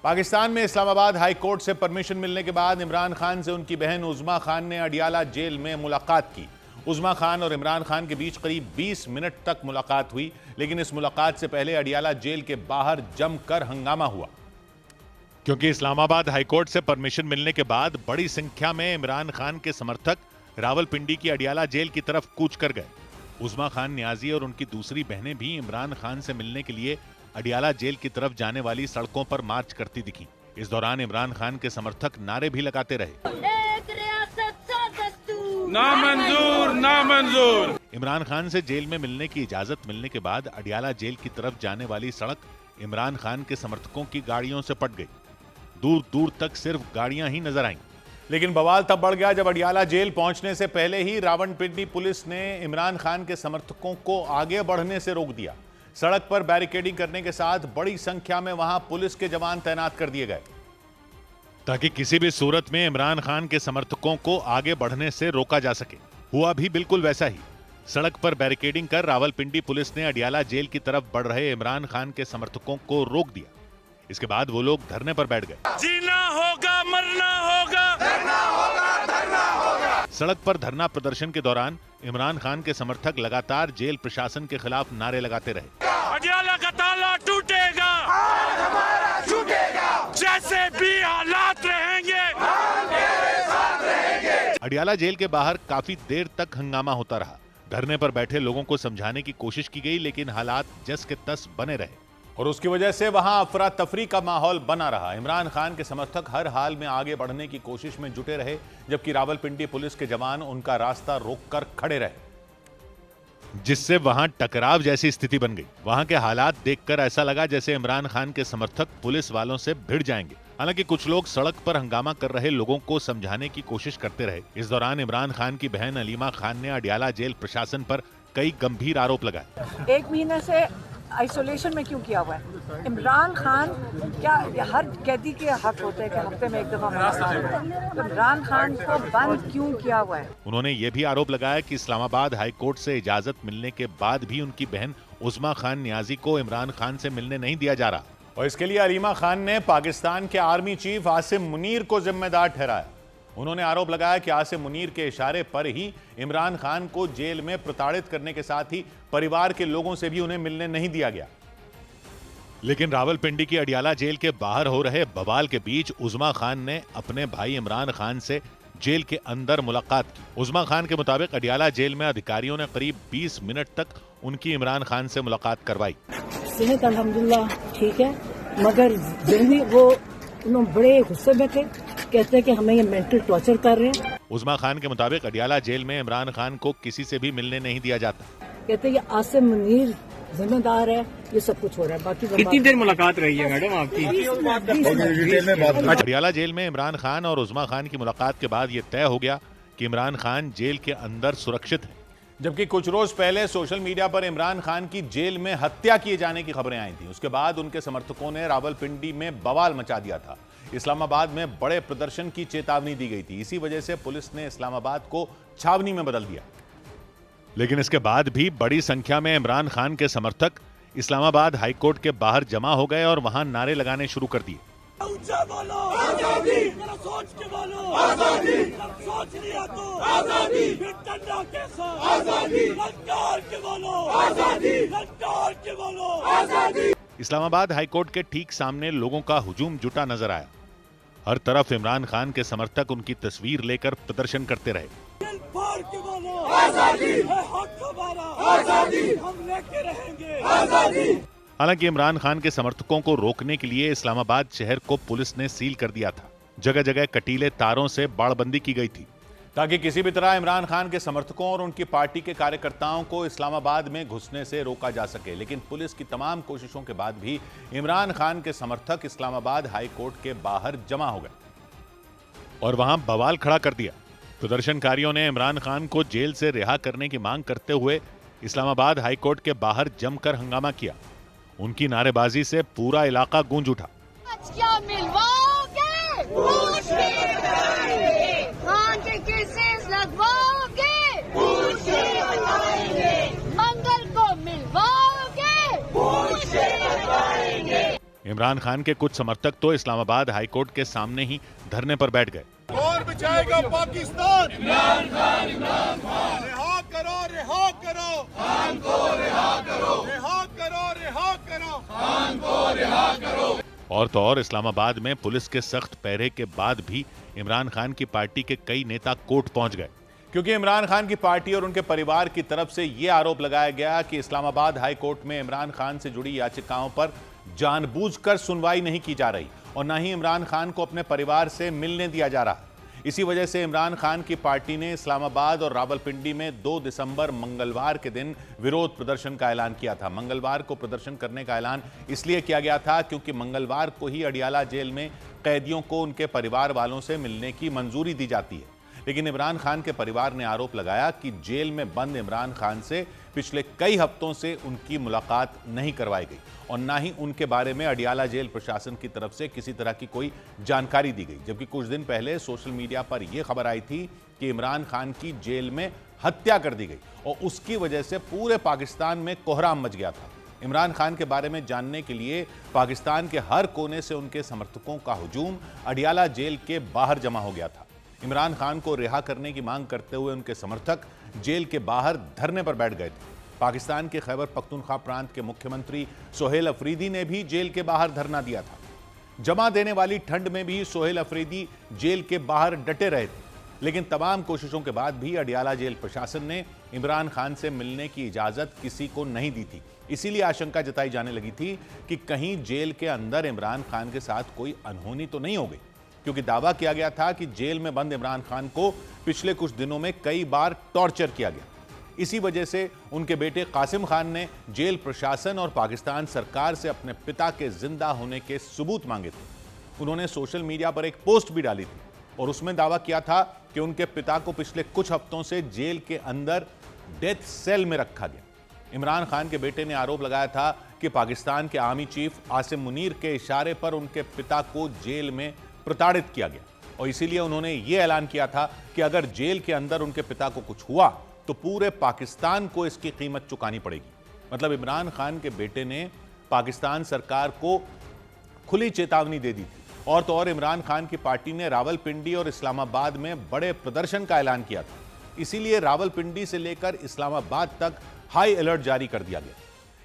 पाकिस्तान में Islamabad high court से permission मिलने के बाद इमरान खान से उनकी बहन उज़मा खान ने अडियाला जेल में मुलाकात की। उज़मा खान और इमरान खान के बीच करीब 20 मिनट तक मुलाकात हुई, लेकिन इस मुलाकात से पहले अडियाला जेल के बाहर जमकर हंगामा हुआ, क्योंकि इस्लामाबाद हाई कोर्ट से परमिशन मिलने के बाद बड़ी संख्या में इमरान खान के समर्थक रावलपिंडी की अडियाला जेल की तरफ कूच कर गए। उज़मा खान न्याजी और उनकी दूसरी बहनें भी इमरान खान से मिलने के लिए अडियाला जेल की तरफ जाने वाली सड़कों पर मार्च करती दिखी। इस दौरान इमरान खान के समर्थक नारे भी लगाते रहे, एक रियासत सौ दस्तूर, नामंजूर नामंजूर। इमरान खान से जेल में मिलने की इजाजत मिलने के बाद अडियाला जेल की तरफ जाने वाली सड़क इमरान खान के समर्थकों की गाड़ियों से पट गई। दूर दूर तक सिर्फ गाड़ियां ही नजर आईं। लेकिन बवाल तब बढ़ गया जब अडियाला जेल पहुंचने से पहले ही रावलपिंडी पुलिस ने इमरान खान के समर्थकों को आगे बढ़ने से रोक दिया। सड़क पर बैरिकेडिंग करने के साथ बड़ी संख्या में वहां पुलिस के जवान तैनात कर दिए गए, ताकि किसी भी सूरत में इमरान खान के समर्थकों को आगे बढ़ने से रोका जा सके। हुआ भी बिल्कुल वैसा ही। सड़क पर बैरिकेडिंग कर रावलपिंडी पुलिस ने अडियाला जेल की तरफ बढ़ रहे इमरान खान के समर्थकों को रोक दिया। इसके बाद वो लोग धरने पर बैठ गए। जीना होगा, मरना होगा, धरना होगा, धरना होगा। सड़क पर धरना प्रदर्शन के दौरान इमरान खान के समर्थक लगातार जेल प्रशासन के खिलाफ नारे लगाते रहे। अडियाला का ताला टूटेगा, आज हमारा छूटेगा, जैसे भी हालात रहेंगे, हम तेरे साथ रहेंगे। अडियाला जेल के बाहर काफी देर तक हंगामा होता रहा। धरने पर बैठे लोगों को समझाने की कोशिश की गई, लेकिन हालात जस के तस बने रहे और उसकी वजह से वहां अफरा तफरी का माहौल बना रहा। इमरान खान के समर्थक हर हाल में आगे बढ़ने की कोशिश में जुटे रहे, जबकि रावलपिंडी पुलिस के जवान उनका रास्ता रोककर खड़े रहे, जिससे वहां टकराव जैसी स्थिति बन गई। वहां के हालात देखकर ऐसा लगा जैसे इमरान खान के समर्थक पुलिस वालों से भिड़ जाएंगे। हालांकि कुछ लोग सड़क पर हंगामा कर रहे लोगों को समझाने की कोशिश करते रहे। इस दौरान इमरान खान की बहन अलीमा खान ने अडियाला जेल प्रशासन पर कई गंभीर आरोप लगाए। 1 महीने से आइसोलेशन में क्यों किया हुआ है? इमरान खान क्या हर कैदी के हक होते हैं कि हफ्ते में एक दफा मुलाकात? इमरान खान को बंद क्यों किया हुआ है? उन्होंने ये भी आरोप लगाया कि इस्लामाबाद हाई कोर्ट से इजाजत मिलने के बाद भी उनकी बहन उज़मा खान न्याजी को इमरान खान से मिलने नहीं दिया जा रहा, और इसके लिए अलीमा खान ने पाकिस्तान के आर्मी चीफ आसिम मुनीर को जिम्मेदार ठहराया। उन्होंने आरोप लगाया कि आसिम मुनीर के इशारे पर ही इमरान खान को जेल में प्रताड़ित करने के साथ ही परिवार के लोगों से भी उन्हें मिलने नहीं दिया गया। लेकिन रावलपिंडी की अडियाला जेल के बाहर हो रहे बवाल के बीच उज़मा खान ने अपने भाई इमरान खान से जेल के अंदर मुलाकात की। उज़मा खान के मुताबिक अडियाला जेल में अधिकारियों ने करीब 20 मिनट तक उनकी इमरान खान से मुलाकात करवाई। सेहत अल्हम्दुलिल्लाह ठीक है, मगर जहनी वो उन्होंने बड़े गुस्से में थे, कहते हैं कि हमें ये मेंटल टॉर्चर कर रहे हैं। उज़मा खान के मुताबिक अडियाला जेल में इमरान खान को किसी से भी मिलने नहीं दिया जाता। कहते हैं ये आसिम मुनीर जिम्मेदार है, ये सब कुछ हो रहा है। बाकी कितनी देर मुलाकात रही है मैडम आपकी? अडियाला जेल में इमरान खान और उज़मा खान की मुलाकात के बाद ये तय हो गया कि इमरान खान जेल के अंदर सुरक्षित है, जबकि कुछ रोज पहले सोशल मीडिया पर इमरान खान की जेल में हत्या किए जाने की खबरें आई थी। उसके बाद उनके समर्थकों ने रावलपिंडी में बवाल मचा दिया था। इस्लामाबाद में बड़े प्रदर्शन की चेतावनी दी गई थी। इसी वजह से पुलिस ने इस्लामाबाद को छावनी में बदल दिया। लेकिन इसके बाद भी बड़ी संख्या में इमरान खान के समर्थक इस्लामाबाद हाई कोर्ट के बाहर जमा हो गए और वहां नारे लगाने शुरू कर दिए। ऊंचा बोलो, आजादी, सोच के बोलो, आजादी, सोच लिया तो आजादी, डंडा के साथ आजादी, ललकार के बोलो, आजादी, ललकार के बोलो, आजादी। इस्लामाबाद हाई कोर्ट के ठीक सामने लोगों का हुजूम जुटा नजर आया। हर तरफ इमरान खान के समर्थक उनकी तस्वीर लेकर प्रदर्शन करते रहे। आजादी है हक हमारा, आजादी हम लेके रहेंगे, आजादी। हालांकि इमरान खान के समर्थकों को रोकने के लिए इस्लामाबाद शहर को पुलिस ने सील कर दिया था। जगह जगह कटीले तारों से बाड़बंदी की गई थी, ताकि किसी भी तरह इमरान खान के समर्थकों और उनकी पार्टी के कार्यकर्ताओं को इस्लामाबाद में घुसने से रोका जा सके। लेकिन पुलिस की तमाम कोशिशों के बाद भी इमरान खान के समर्थक इस्लामाबाद हाई कोर्ट के बाहर जमा हो गए और वहां बवाल खड़ा कर दिया। प्रदर्शनकारियों ने इमरान खान को जेल से रिहा करने की मांग करते हुए इस्लामाबाद हाई कोर्ट के बाहर जमकर हंगामा किया। उनकी नारेबाजी से पूरा इलाका गूंज उठा। क्या मिलवाओगे? पूछ के बताएंगे। खान के केसेस लगवाओगे? पूछ के बताएंगे। मंगल को मिलवाओगे? पूछ के बताएंगे। इमरान खान के कुछ समर्थक तो इस्लामाबाद हाईकोर्ट के सामने ही धरने पर बैठ गए। कौन बचाएगा पाकिस्तान? इमरान खान, इमरान खान। रिहा करो, रिहा करो खान को, रिहा करो, रिहा करो, रिहा करो खान को, रिहा करो। और तो और इस्लामाबाद में पुलिस के सख्त पहरे के बाद भी इमरान खान की पार्टी के कई नेता कोर्ट पहुंच गए, क्योंकि इमरान खान की पार्टी और उनके परिवार की तरफ से यह आरोप लगाया गया कि इस्लामाबाद हाई कोर्ट में इमरान खान से जुड़ी याचिकाओं पर जानबूझकर सुनवाई नहीं की जा रही और न ही इमरान खान को अपने परिवार से मिलने दिया जा रहा। इसी वजह से इमरान खान की पार्टी ने इस्लामाबाद और रावलपिंडी में 2 दिसंबर मंगलवार के दिन विरोध प्रदर्शन का ऐलान किया था। मंगलवार को प्रदर्शन करने का ऐलान इसलिए किया गया था क्योंकि मंगलवार को ही अडियाला जेल में कैदियों को उनके परिवार वालों से मिलने की मंजूरी दी जाती है। लेकिन इमरान खान के परिवार ने आरोप लगाया कि जेल में बंद इमरान खान से पिछले कई हफ्तों से उनकी मुलाकात नहीं करवाई गई और ना ही उनके बारे में अडियाला जेल प्रशासन की तरफ से किसी तरह की कोई जानकारी दी गई। जबकि कुछ दिन पहले सोशल मीडिया पर यह खबर आई थी कि इमरान खान की जेल में हत्या कर दी गई और उसकी वजह से पूरे पाकिस्तान में कोहराम मच गया था। इमरान खान के बारे में जानने के लिए पाकिस्तान के हर कोने से उनके समर्थकों का हुजूम अडियाला जेल के बाहर जमा हो गया था। इमरान खान को रिहा करने की मांग करते हुए उनके समर्थक जेल के बाहर धरने पर बैठ गए थे। पाकिस्तान के खैबर पख्तूनख्वा प्रांत के मुख्यमंत्री सोहेल अफरीदी ने भी जेल के बाहर धरना दिया था। जमा देने वाली ठंड में भी सोहेल अफरीदी जेल के बाहर डटे रहे थे, लेकिन तमाम कोशिशों के बाद भी अडियाला जेल प्रशासन ने इमरान खान से मिलने की इजाजत किसी को नहीं दी थी। इसीलिए आशंका जताई जाने लगी थी कि कहीं जेल के अंदर इमरान खान के साथ कोई अनहोनी तो नहीं हो गई, क्योंकि दावा किया गया था कि जेल में बंद इमरान खान को पिछले कुछ दिनों में कई बार टॉर्चर किया गया। इसी वजह से उनके बेटे कासिम खान ने जेल प्रशासन और पाकिस्तान सरकार से अपने पिता के जिंदा होने के सबूत मांगे थे। उन्होंने सोशल मीडिया पर एक पोस्ट भी डाली थी और उसमें दावा किया था कि उनके पिता को पिछले कुछ हफ्तों से जेल के अंदर डेथ सेल में रखा गया। इमरान खान के बेटे ने आरोप लगाया था कि पाकिस्तान के आर्मी चीफ आसिम मुनीर के इशारे पर उनके पिता को जेल में प्रताड़ित किया गया और इसीलिए उन्होंने यह ऐलान किया था कि अगर जेल के अंदर उनके पिता को कुछ हुआ तो पूरे पाकिस्तान को इसकी कीमत चुकानी पड़ेगी। मतलब इमरान खान के बेटे ने पाकिस्तान सरकार को खुली चेतावनी दे दी थी। और तो और इमरान खान की पार्टी ने रावलपिंडी और इस्लामाबाद में बड़े प्रदर्शन का ऐलान किया था। इसीलिए रावलपिंडी से लेकर इस्लामाबाद तक हाई अलर्ट जारी कर दिया गया।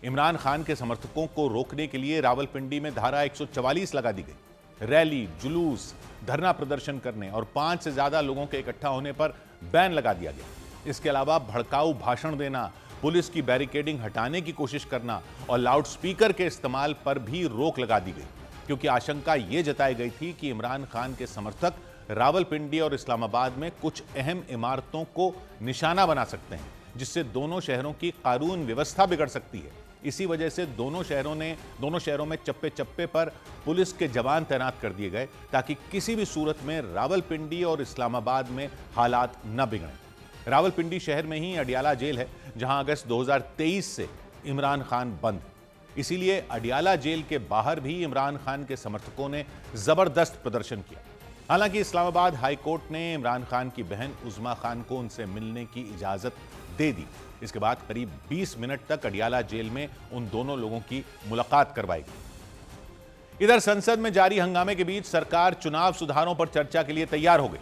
इमरान खान के समर्थकों को रोकने के लिए रावलपिंडी में धारा 144 लगा दी गई। रैली, जुलूस, धरना प्रदर्शन करने और 5 से ज्यादा लोगों के इकट्ठा होने पर बैन लगा दिया गया। इसके अलावा भड़काऊ भाषण देना, पुलिस की बैरिकेडिंग हटाने की कोशिश करना और लाउडस्पीकर के इस्तेमाल पर भी रोक लगा दी गई, क्योंकि आशंका यह जताई गई थी कि इमरान खान के समर्थक रावलपिंडी और इस्लामाबाद में कुछ अहम इमारतों को निशाना बना सकते हैं, जिससे दोनों शहरों की कानून व्यवस्था बिगड़ सकती है। इसी वजह से दोनों शहरों में चप्पे चप्पे पर पुलिस के जवान तैनात कर दिए गए ताकि किसी भी सूरत में रावलपिंडी और इस्लामाबाद में हालात न बिगड़ें। रावलपिंडी शहर में ही अडियाला जेल है, जहां अगस्त 2023 से इमरान खान बंद है। इसीलिए अडियाला जेल के बाहर भी इमरान खान के समर्थकों ने जबरदस्त प्रदर्शन किया। हालांकि इस्लामाबाद हाई कोर्ट ने इमरान खान की बहन उज़मा खान को उनसे मिलने की इजाजत दे दी। इसके बाद करीब 20 मिनट तक अडियाला जेल में उन दोनों लोगों की मुलाकात करवाई गई। इधर संसद में जारी हंगामे के बीच सरकार चुनाव सुधारों पर चर्चा के लिए तैयार हो गई।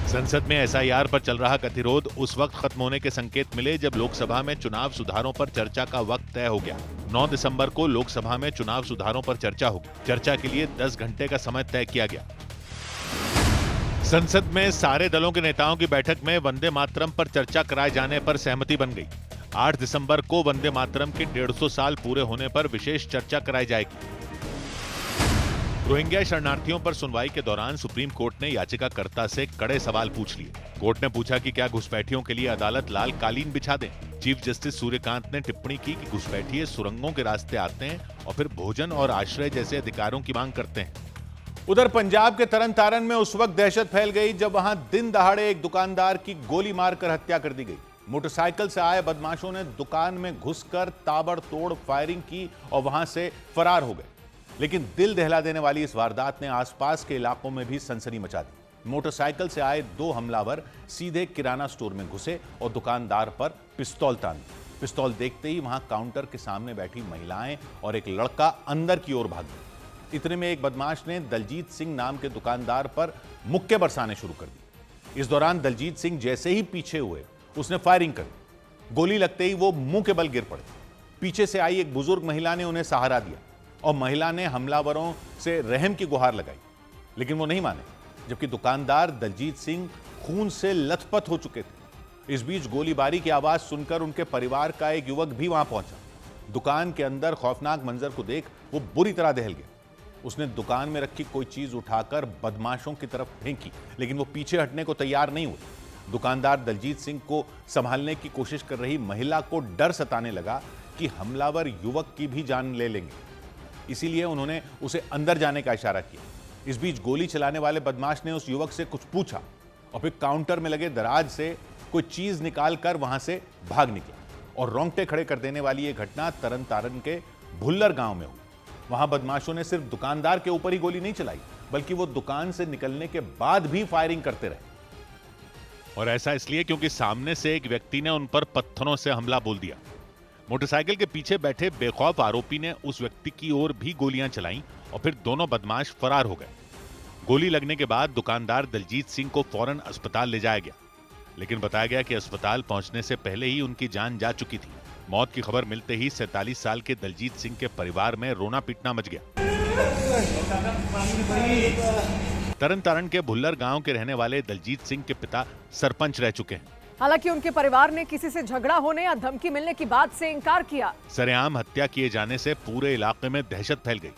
संसद में एसआईआर पर चल रहा गतिरोध उस वक्त खत्म होने के संकेत मिले जब लोकसभा में चुनाव सुधारों पर चर्चा का वक्त तय हो गया। 9 दिसंबर को लोकसभा में चुनाव सुधारों पर चर्चा होगी। चर्चा के लिए 10 घंटे का समय तय किया गया। संसद में सारे दलों के नेताओं की बैठक में वंदे मातरम पर चर्चा कराए जाने पर सहमति बन गई। 8 दिसंबर को वंदे मातरम के 150 साल पूरे होने पर विशेष चर्चा कराई जाएगी। रोहिंग्या शरणार्थियों पर सुनवाई के दौरान सुप्रीम कोर्ट ने याचिकाकर्ता से कड़े सवाल पूछ लिए। कोर्ट ने पूछा कि क्या घुसपैठियों के लिए अदालत लाल कालीन बिछा दे। चीफ जस्टिस सूर्यकांत ने टिप्पणी की कि घुसपैठिए सुरंगों के रास्ते आते हैं और फिर भोजन और आश्रय जैसे अधिकारों की मांग करते हैं। उधर पंजाब के तरन तारण में उस वक्त दहशत फैल गई जब वहां दिन दहाड़े एक दुकानदार की गोली मारकर हत्या कर दी गई। मोटरसाइकिल से आए बदमाशों ने दुकान में घुसकर ताबड़तोड़ फायरिंग की और वहां से फरार हो गए। लेकिन दिल दहला देने वाली इस वारदात ने आसपास के इलाकों में भी सनसनी मचा दी। मोटरसाइकिल से आए 2 हमलावर सीधे किराना स्टोर में घुसे और दुकानदार पर पिस्तौल तान दी। पिस्तौल देखते ही वहां काउंटर के सामने बैठी महिलाएं और एक लड़का अंदर की ओर भाग गए। इतने में एक बदमाश ने दलजीत सिंह नाम के दुकानदार पर मुक्के बरसाने शुरू कर दी। इस दौरान दलजीत सिंह जैसे ही पीछे हुए उसने फायरिंग कर दी। गोली लगते ही वो मुंह के बल गिर पड़े। पीछे से आई एक बुजुर्ग महिला ने उन्हें सहारा दिया और महिला ने हमलावरों से रहम की गुहार लगाई, लेकिन वो नहीं माने, जबकि दुकानदार दलजीत सिंह खून से लथपथ हो चुके थे। इस बीच गोलीबारी की आवाज सुनकर उनके परिवार का एक युवक भी वहां पहुंचा। दुकान के अंदर खौफनाक मंजर को देख वो बुरी तरह दहल गया। उसने दुकान में रखी कोई चीज उठाकर बदमाशों की तरफ फेंकी, लेकिन वो पीछे हटने को तैयार नहीं हुए। दुकानदार दलजीत सिंह को संभालने की कोशिश कर रही महिला को डर सताने लगा कि हमलावर युवक की भी जान ले लेंगे, इसीलिए उन्होंने उसे अंदर जाने का इशारा किया। इस बीच गोली चलाने वाले बदमाश ने उस युवक से कुछ पूछा और फिर काउंटर में लगे दराज से कोई चीज निकालकर वहां से भाग निकला। और रोंगटे खड़े कर देने वाली यह घटना तरन तारण के भुल्लर गांव में हुई। वहां बदमाशों ने सिर्फ दुकानदार के ऊपर ही गोली नहीं चलाई, बल्कि वो दुकान से निकलने के बाद भी फायरिंग करते रहे। और ऐसा इसलिए क्योंकि सामने से एक व्यक्ति ने उन पर पत्थरों से हमला बोल दिया। मोटरसाइकिल के पीछे बैठे बेखौफ आरोपी ने उस व्यक्ति की ओर भी गोलियां चलाईं और फिर दोनों बदमाश फरार हो गए। गोली लगने के बाद दुकानदार दलजीत सिंह को फौरन अस्पताल ले जाया गया, लेकिन बताया गया कि अस्पताल पहुंचने से पहले ही उनकी जान जा चुकी थी। मौत की खबर मिलते ही 47 साल के दलजीत सिंह के परिवार में रोना पीटना मच गया। तरन तारण के भुल्लर गांव के रहने वाले दलजीत सिंह के पिता सरपंच रह चुके हैं। हालांकि उनके परिवार ने किसी से झगड़ा होने या धमकी मिलने की बात से इनकार किया। सरेआम हत्या किए जाने से पूरे इलाके में दहशत फैल गई।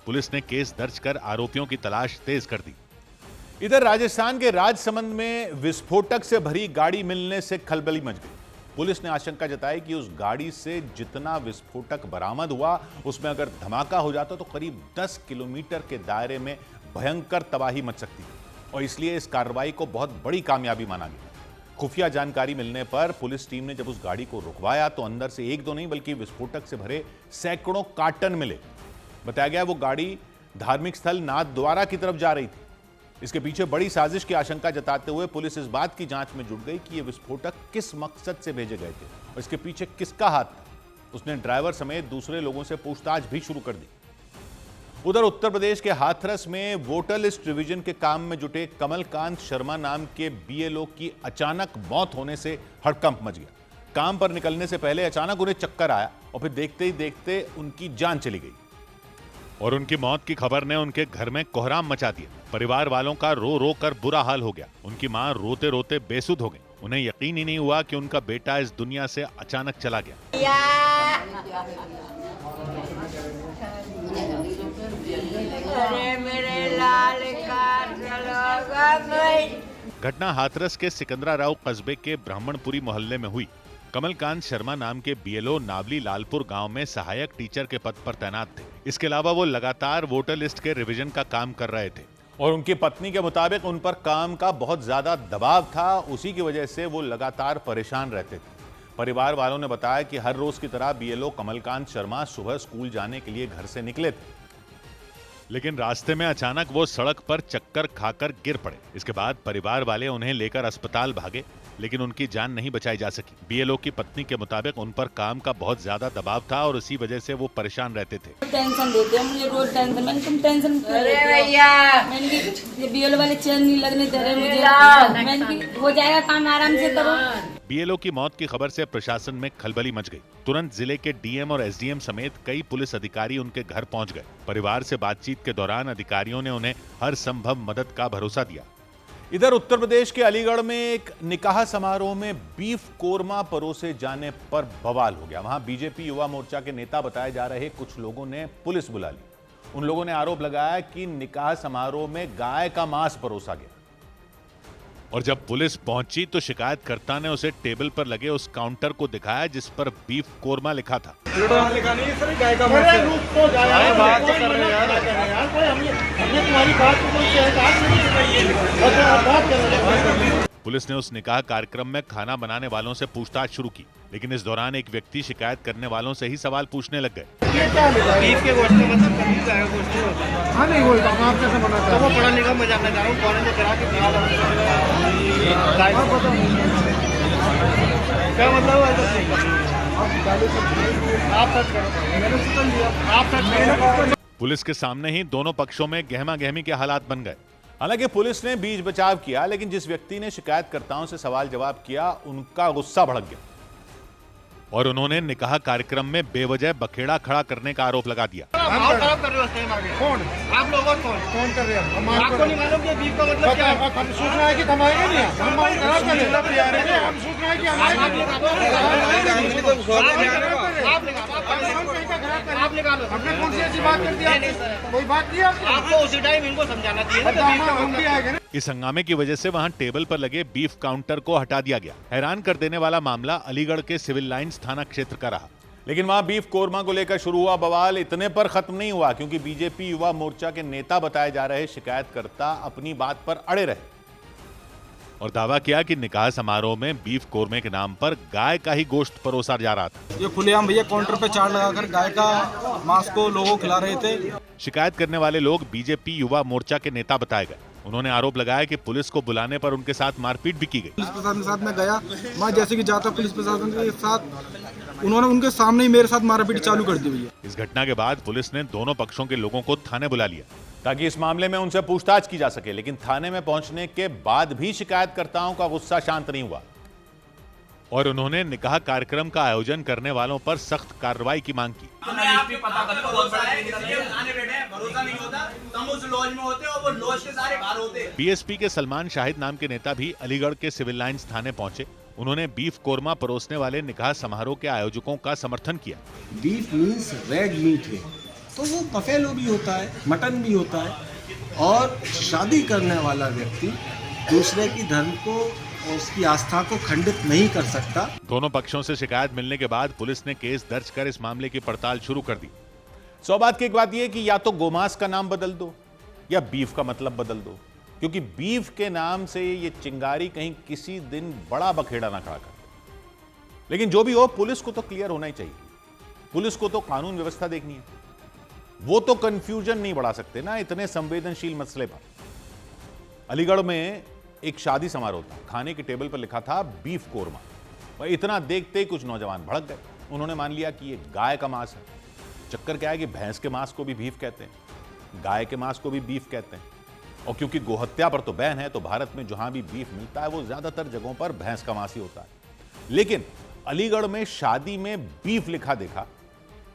पुलिस ने केस दर्ज कर आरोपियों की तलाश तेज कर दी। इधर राजस्थान के राजसमंद में विस्फोटक से भरी गाड़ी मिलने से खलबली मच गई। पुलिस ने आशंका जताई कि उस गाड़ी से जितना विस्फोटक बरामद हुआ, उसमें अगर धमाका हो जाता तो करीब 10 किलोमीटर के दायरे में भयंकर तबाही मच सकती थी और इसलिए इस कार्रवाई को बहुत बड़ी कामयाबी माना गया। खुफिया जानकारी मिलने पर पुलिस टीम ने जब उस गाड़ी को रुकवाया तो अंदर से एक दो नहीं बल्कि विस्फोटक से भरे सैकड़ों कार्टन मिले। बताया गया वो गाड़ी धार्मिक स्थल नाथद्वारा की तरफ जा रही थी। इसके पीछे बड़ी साजिश की आशंका जताते हुए पुलिस इस बात की जांच में जुट गई कि ये विस्फोटक किस मकसद से भेजे गए थे और इसके पीछे किसका हाथ था। उसने ड्राइवर समेत दूसरे लोगों से पूछताछ भी शुरू कर दी। उधर उत्तर प्रदेश के हाथरस में वोटर लिस्ट रिवीजन के काम में जुटे कमलकांत शर्मा नाम के बीएलओ की अचानक मौत होने से हड़कंप मच गया। काम पर निकलने से पहले अचानक उन्हें चक्कर आया और फिर देखते ही देखते उनकी जान चली गई और उनकी मौत की खबर ने उनके घर में कोहराम मचा दिया। परिवार वालों का रो रो कर बुरा हाल हो गया। उनकी मां रोते रोते बेसुध हो गई। उन्हें यकीन ही नहीं हुआ कि उनका बेटा इस दुनिया से अचानक चला गया। अरे मेरे लाल का चलोगा नहीं। घटना हाथरस के सिकंदराराव कस्बे के ब्राह्मणपुरी मोहल्ले में हुई। कमलकांत शर्मा नाम के बीएलओ नावली लालपुर गांव में सहायक टीचर के पद पर तैनात थे। इसके अलावा वो लगातार वोटर लिस्ट के रिवीजन का काम कर रहे थे और उनकी पत्नी के मुताबिक उन पर काम का बहुत ज्यादा दबाव था। उसी की वजह से वो लगातार परेशान रहते थे। परिवार वालों ने बताया कि हर रोज की तरह बीएलओ कमलकांत शर्मा सुबह स्कूल जाने के लिए घर से निकले थे, लेकिन रास्ते में अचानक वो सड़क पर चक्कर खाकर गिर पड़े। इसके बाद परिवार वाले उन्हें लेकर अस्पताल भागे, लेकिन उनकी जान नहीं बचाई जा सकी। बीएलओ की पत्नी के मुताबिक उन पर काम का बहुत ज्यादा दबाव था और इसी वजह से वो परेशान रहते थे। टेंशन देते हैं मुझे, रोज टेंशन। मैंने तुम टेंशन क्यों लेते हो? मैंने कि ये बीएलओ वाले चैन नहीं लगने दे रहे मुझे। मैंने कि हो जाएगा काम, आराम से करो। बीएलओ की मौत की खबर से प्रशासन में खलबली मच गई। तुरंत जिले के डीएम और एसडीएम समेत कई पुलिस अधिकारी उनके घर पहुंच गए। परिवार से बातचीत के दौरान अधिकारियों ने उन्हें हर संभव मदद का भरोसा दिया। इधर उत्तर प्रदेश के अलीगढ़ में एक निकाह समारोह में बीफ कोरमा परोसे जाने पर बवाल हो गया। वहां बीजेपी युवा मोर्चा के नेता बताए जा रहे कुछ लोगों ने पुलिस बुला ली। उन लोगों ने आरोप लगाया कि निकाह समारोह में गाय का मांस परोसा गया और जब पुलिस पहुंची तो शिकायतकर्ता ने उसे टेबल पर लगे उस काउंटर को दिखाया जिस पर बीफ कोरमा लिखा था। पुलिस ने उस निकाह कार्यक्रम में खाना बनाने वालों से पूछताछ शुरू की, लेकिन इस दौरान एक व्यक्ति शिकायत करने वालों से ही सवाल पूछने लग गए। बीफ के गोश्त में मतलब कभी जाएगा गोश्त नहीं होता। हाँ नहीं वो आप कैसे बनाते हैं? तो वो पढ़ा लिखा मैं जानना चाह रहा हूँ कौन से करा के क्या मतलब है? पुलिस के सामने ही दोनों पक्षों में गहमा गहमी के हालात बन गए। हालांकि पुलिस ने बीच बचाव किया, लेकिन जिस व्यक्ति ने शिकायतकर्ताओं से सवाल जवाब किया उनका गुस्सा भड़क गया और उन्होंने निकाह कार्यक्रम में बेवजह बखेड़ा खड़ा करने का आरोप लगा दिया। माहौल खराब कर रहे हो सेम आगे। कौन? आप लोग और कौन कर रहे हैं? आपको नहीं मालूम कि बीफ का मतलब क्या है? हम सूचना है कि कमाएंगे नहीं, हम माहौल खराब कर रहे हैं। हम सूचना है कि आप निकालो। हमने कौन सी ऐसी बात कर दी? कोई बात नहीं आपको उसी टाइम इनको समझाना चाहिए। इस हंगामे की वजह से वहां टेबल पर लगे बीफ काउंटर को हटा दिया गया। हैरान कर देने वाला मामला अलीगढ़ के सिविल लाइंस थाना क्षेत्र का रहा। लेकिन वहां बीफ कोरमा को लेकर शुरू हुआ बवाल इतने पर खत्म नहीं हुआ, क्योंकि बीजेपी युवा मोर्चा के नेता बताए जा रहे शिकायतकर्ता अपनी बात पर अड़े रहे और दावा किया कि निकाह समारोह में बीफ कोरमे के नाम पर गाय का ही गोश्त परोसा जा रहा था। ये खुलेआम भैया काउंटर पे चार्ट लगाकर गाय का मांस को लोगों को खिला रहे थे। शिकायत करने वाले लोग बीजेपी युवा मोर्चा के नेता बताए गए। उन्होंने आरोप लगाया कि पुलिस को बुलाने पर उनके साथ मारपीट भी की गई। पुलिस प्रशासन के साथ मैं गया, मैं जैसे कि जाता पुलिस प्रशासन के साथ उन्होंने उनके सामने ही मेरे साथ मारपीट चालू कर दी भैया। इस घटना के बाद पुलिस ने दोनों पक्षों के लोगों को थाने बुला लिया ताकि इस मामले में उनसे पूछताछ की जा सके। लेकिन थाने में पहुंचने के बाद भी शिकायतकर्ताओं का गुस्सा शांत नहीं हुआ और उन्होंने निकाह कार्यक्रम का आयोजन करने वालों पर सख्त कार्रवाई की मांग की। बीएसपी के सलमान शाहिद नाम के नेता भी अलीगढ़ के सिविल लाइंस थाने पहुंचे। उन्होंने बीफ कोरमा परोसने वाले निकाह समारोह के आयोजकों का समर्थन किया। बीफ मीन्स रेड मीट है, तो वो बफेलो भी होता है, मटन भी होता है, और शादी करने वाला व्यक्ति दूसरे की धर्म को और उसकी आस्था को खंडित नहीं कर सकता। दोनों पक्षों से शिकायत मिलने के बाद पुलिस ने केस दर्ज कर इस मामले की पड़ताल शुरू कर दी। 100 बात की एक बात यह कि या तो गोमांस का नाम बदल दो या बीफ का मतलब बदल दो, क्योंकि बीफ के नाम से ये चिंगारी कहीं किसी दिन बड़ा बखेड़ा ना खड़ा कर दे। लेकिन जो भी हो, पुलिस को तो क्लियर होना ही चाहिए। पुलिस को तो कानून व्यवस्था देखनी है, वो तो कंफ्यूजन नहीं बढ़ा सकते ना इतने संवेदनशील मसले पर। अलीगढ़ में एक शादी समारोह था, खाने के टेबल पर लिखा था बीफ कोरमा। वह इतना देखते ही कुछ नौजवान भड़क गए। उन्होंने मान लिया कि ये गाय का मांस है। चक्कर क्या है कि भैंस के मांस को भी बीफ कहते हैं, गाय के मांस को भी बीफ कहते हैं, और क्योंकि गोहत्या पर तो बैन है, तो भारत में जहां भी बीफ मिलता है वो ज्यादातर जगहों पर भैंस का मांस ही होता है। लेकिन अलीगढ़ में शादी में बीफ लिखा देखा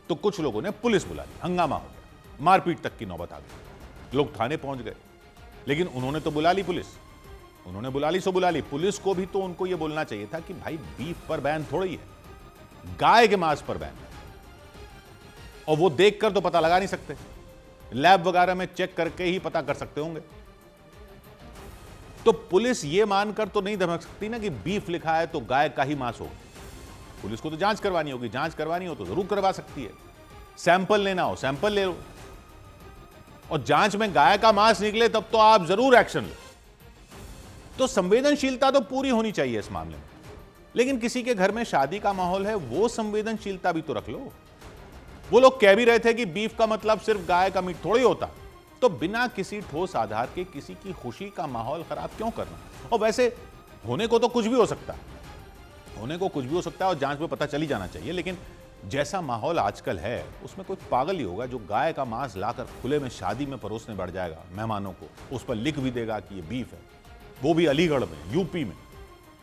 तो कुछ लोगों ने पुलिस बुला ली, हंगामा हो गया, मारपीट तक की नौबत आ गई। लोग थाने पहुंच गए, लेकिन उन्होंने तो बुला ली पुलिस, उन्होंने बुला ली सो बुला ली। पुलिस को भी तो उनको यह बोलना चाहिए था कि भाई बीफ पर बैन थोड़ी है, गाय के मांस पर बैन है, और वो देखकर तो पता लगा नहीं सकते, लैब वगैरह में चेक करके ही पता कर सकते होंगे। तो पुलिस ये मानकर तो नहीं धमक सकती ना कि बीफ लिखा है तो गाय का ही मांस होगा। पुलिस को तो जांच करवानी होगी, जांच करवानी हो तो जरूर करवा सकती है। सैंपल लेना हो सैंपल ले लो, और जांच में गाय का मांस निकले तब तो आप जरूर एक्शन लो। तो संवेदनशीलता तो पूरी होनी चाहिए इस मामले में। लेकिन किसी के घर में शादी का माहौल है, वो संवेदनशीलता भी तो रख लो। वो लोग कह भी रहे थे कि बीफ का मतलब सिर्फ गाय का मीट थोड़ी होता, तो बिना किसी ठोस आधार के किसी की खुशी का माहौल खराब क्यों करना। और वैसे होने को तो कुछ भी हो सकता है, होने को कुछ भी हो सकता है, और जांच में पता चली जाना चाहिए। लेकिन जैसा माहौल आजकल है उसमें कोई पागल ही होगा जो गाय का मांस लाकर खुले में शादी में परोसने बढ़ जाएगा मेहमानों को, उस पर लिख भी देगा कि ये बीफ है, वो भी अलीगढ़ में, यूपी में।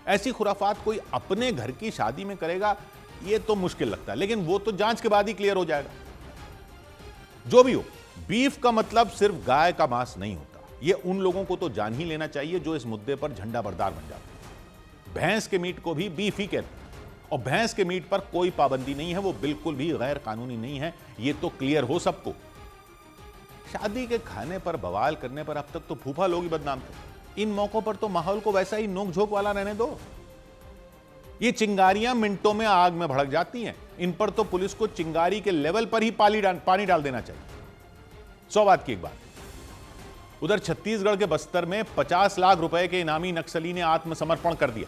ऐसी खुराफात कोई अपने घर की शादी में करेगा, ये तो मुश्किल लगता है। लेकिन वो तो जांच के बाद ही क्लियर हो जाएगा। जो भी हो, बीफ का मतलब सिर्फ गाय का मांस नहीं होता। ये उन लोगों को तो जान ही लेना चाहिए जो इस मुद्दे पर झंडा बरदार बन जाते हैं। भैंस के मीट को भी बीफ ही कहते हैं, और भैंस के मीट पर कोई पाबंदी नहीं है, वो बिल्कुल भी गैर कानूनी नहीं है, ये तो क्लियर हो सबको। शादी के खाने पर बवाल करने पर अब तक तो फूफा लोग ही बदनाम थे। इन मौकों पर तो माहौल को वैसा ही नोक-झोंक वाला रहने दो। ये चिंगारियां मिनटों में आग में भड़क जाती हैं। इन पर तो पुलिस को चिंगारी के लेवल पर ही पानी डाल देना चाहिए। 100 बात की एक बात, उधर छत्तीसगढ़ के बस्तर में 50 लाख रुपए के इनामी नक्सली ने आत्मसमर्पण कर दिया।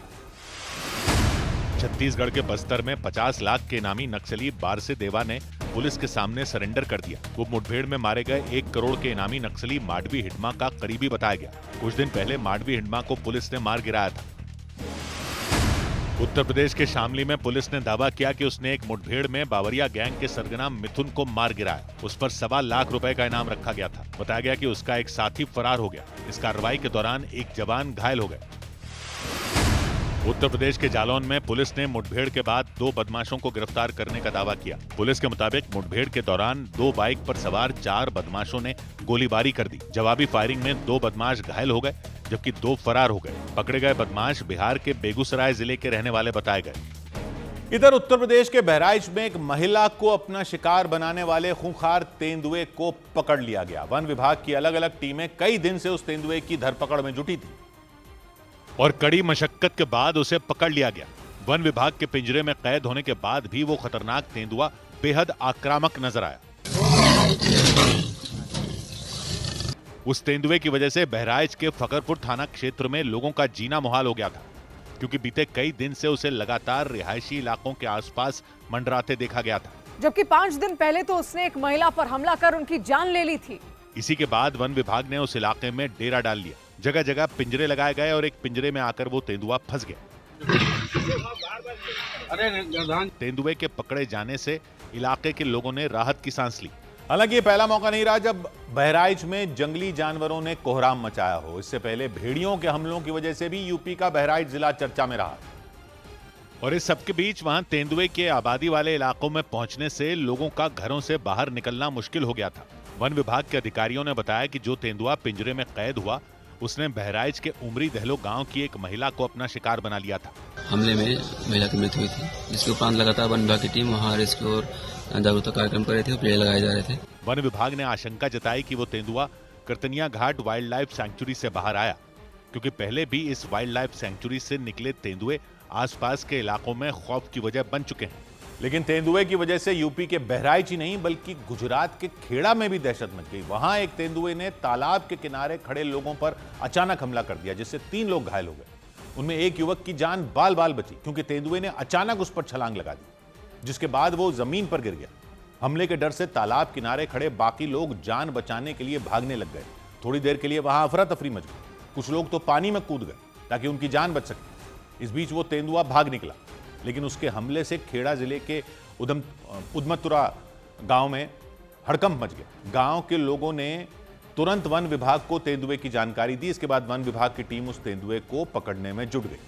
छत्तीसगढ़ के बस्तर में 50 लाख के इनामी नक्सली बारसे देवा ने पुलिस के सामने सरेंडर कर दिया। वो मुठभेड़ में मारे गए 1 करोड़ के इनामी नक्सली माडवी हिडमा का करीबी बताया गया। कुछ दिन पहले माडवी हिडमा को पुलिस ने मार गिराया था। उत्तर प्रदेश के शामली में पुलिस ने दावा किया कि उसने एक मुठभेड़ में बावरिया गैंग के सरगना मिथुन को मार गिराया। उस पर 1.25 लाख रुपए का इनाम रखा गया था। बताया गया कि उसका एक साथी फरार हो गया। इस कार्रवाई के दौरान एक जवान घायल हो गए। उत्तर प्रदेश के जालौन में पुलिस ने मुठभेड़ के बाद 2 बदमाशों को गिरफ्तार करने का दावा किया। पुलिस के मुताबिक मुठभेड़ के दौरान 2 बाइक पर सवार 4 बदमाशों ने गोलीबारी कर दी। जवाबी फायरिंग में 2 बदमाश घायल हो गए जबकि 2 फरार हो गए। पकड़े गए बदमाश बिहार के बेगूसराय जिले के रहने वाले बताए गए। इधर उत्तर प्रदेश के बहराइच में एक महिला को अपना शिकार बनाने वाले खूंखार तेंदुए को पकड़ लिया गया। वन विभाग की अलग अलग टीमें कई दिन से उस तेंदुए की धरपकड़ में जुटी थी और कड़ी मशक्कत के बाद उसे पकड़ लिया गया। वन विभाग के पिंजरे में कैद होने के बाद भी वो खतरनाक तेंदुआ बेहद आक्रामक नजर आया। उस तेंदुए की वजह से बहराइच के फकरपुर थाना क्षेत्र में लोगों का जीना मुहाल हो गया था, क्योंकि बीते कई दिन से उसे लगातार रिहायशी इलाकों के आसपास मंडराते देखा गया था। जबकि 5 दिन पहले तो उसने एक महिला पर हमला कर उनकी जान ले ली थी। इसी के बाद वन विभाग ने उस इलाके में डेरा डाल लिया। जगह जगह पिंजरे लगाए गए और एक पिंजरे में आकर वो तेंदुआ फंस गया। तेंदुए के पकड़े जाने से इलाके के लोगों ने राहत की सांस ली। हालांकि ये पहला मौका नहीं रहा जब बहराइच में जंगली जानवरों ने कोहराम मचाया हो। इससे पहले भेड़ियों के हमलों की वजह से भी यूपी का बहराइच जिला चर्चा में रहा। और इस सबके बीच वहां तेंदुए के आबादी वाले इलाकों में पहुंचने से लोगों का घरों से बाहर निकलना मुश्किल हो गया था। वन विभाग के अधिकारियों ने बताया कि जो तेंदुआ पिंजरे में कैद हुआ उसने बहराइच के उमरी दहलो गांव की एक महिला को अपना शिकार बना लिया था। हमले में महिला की मृत्यु हुई थी, जिसके उपरांत लगातार वन विभाग की टीम वहां रेस्क्यू और जागरूकता कार्यक्रम कर रहे थे, पेड़ लगाए जा रहे थे। वन विभाग ने आशंका जताई कि वो तेंदुआ करतनिया घाट वाइल्ड लाइफ सैंक्चुरी से बाहर आया, क्योंकि पहले भी इस वाइल्ड लाइफ सैंक्चुरी से निकले तेंदुए आसपास के इलाकों में खौफ की वजह बन चुके हैं। लेकिन तेंदुए की वजह से यूपी के बहराइच ही नहीं बल्कि गुजरात के खेड़ा में भी दहशत मच गई। वहां एक तेंदुए ने तालाब के किनारे खड़े लोगों पर अचानक हमला कर दिया, जिससे 3 लोग घायल हो गए। उनमें एक युवक की जान बाल बाल बची, क्योंकि तेंदुए ने अचानक उस पर छलांग लगा दी, जिसके बाद वो जमीन पर गिर गया। हमले के डर से तालाब किनारे खड़े बाकी लोग जान बचाने के लिए भागने लग गए। थोड़ी देर के लिए वहां अफरा तफरी मच गई। कुछ लोग तो पानी में कूद गए ताकि उनकी जान बच सके। इस बीच वो तेंदुआ भाग निकला, लेकिन उसके हमले से खेड़ा जिले के उदमतुरा गांव में हड़कंप मच गया। गांव के लोगों ने तुरंत वन विभाग को तेंदुए की जानकारी दी। इसके बाद वन विभाग की टीम उस तेंदुए को पकड़ने में जुट गई।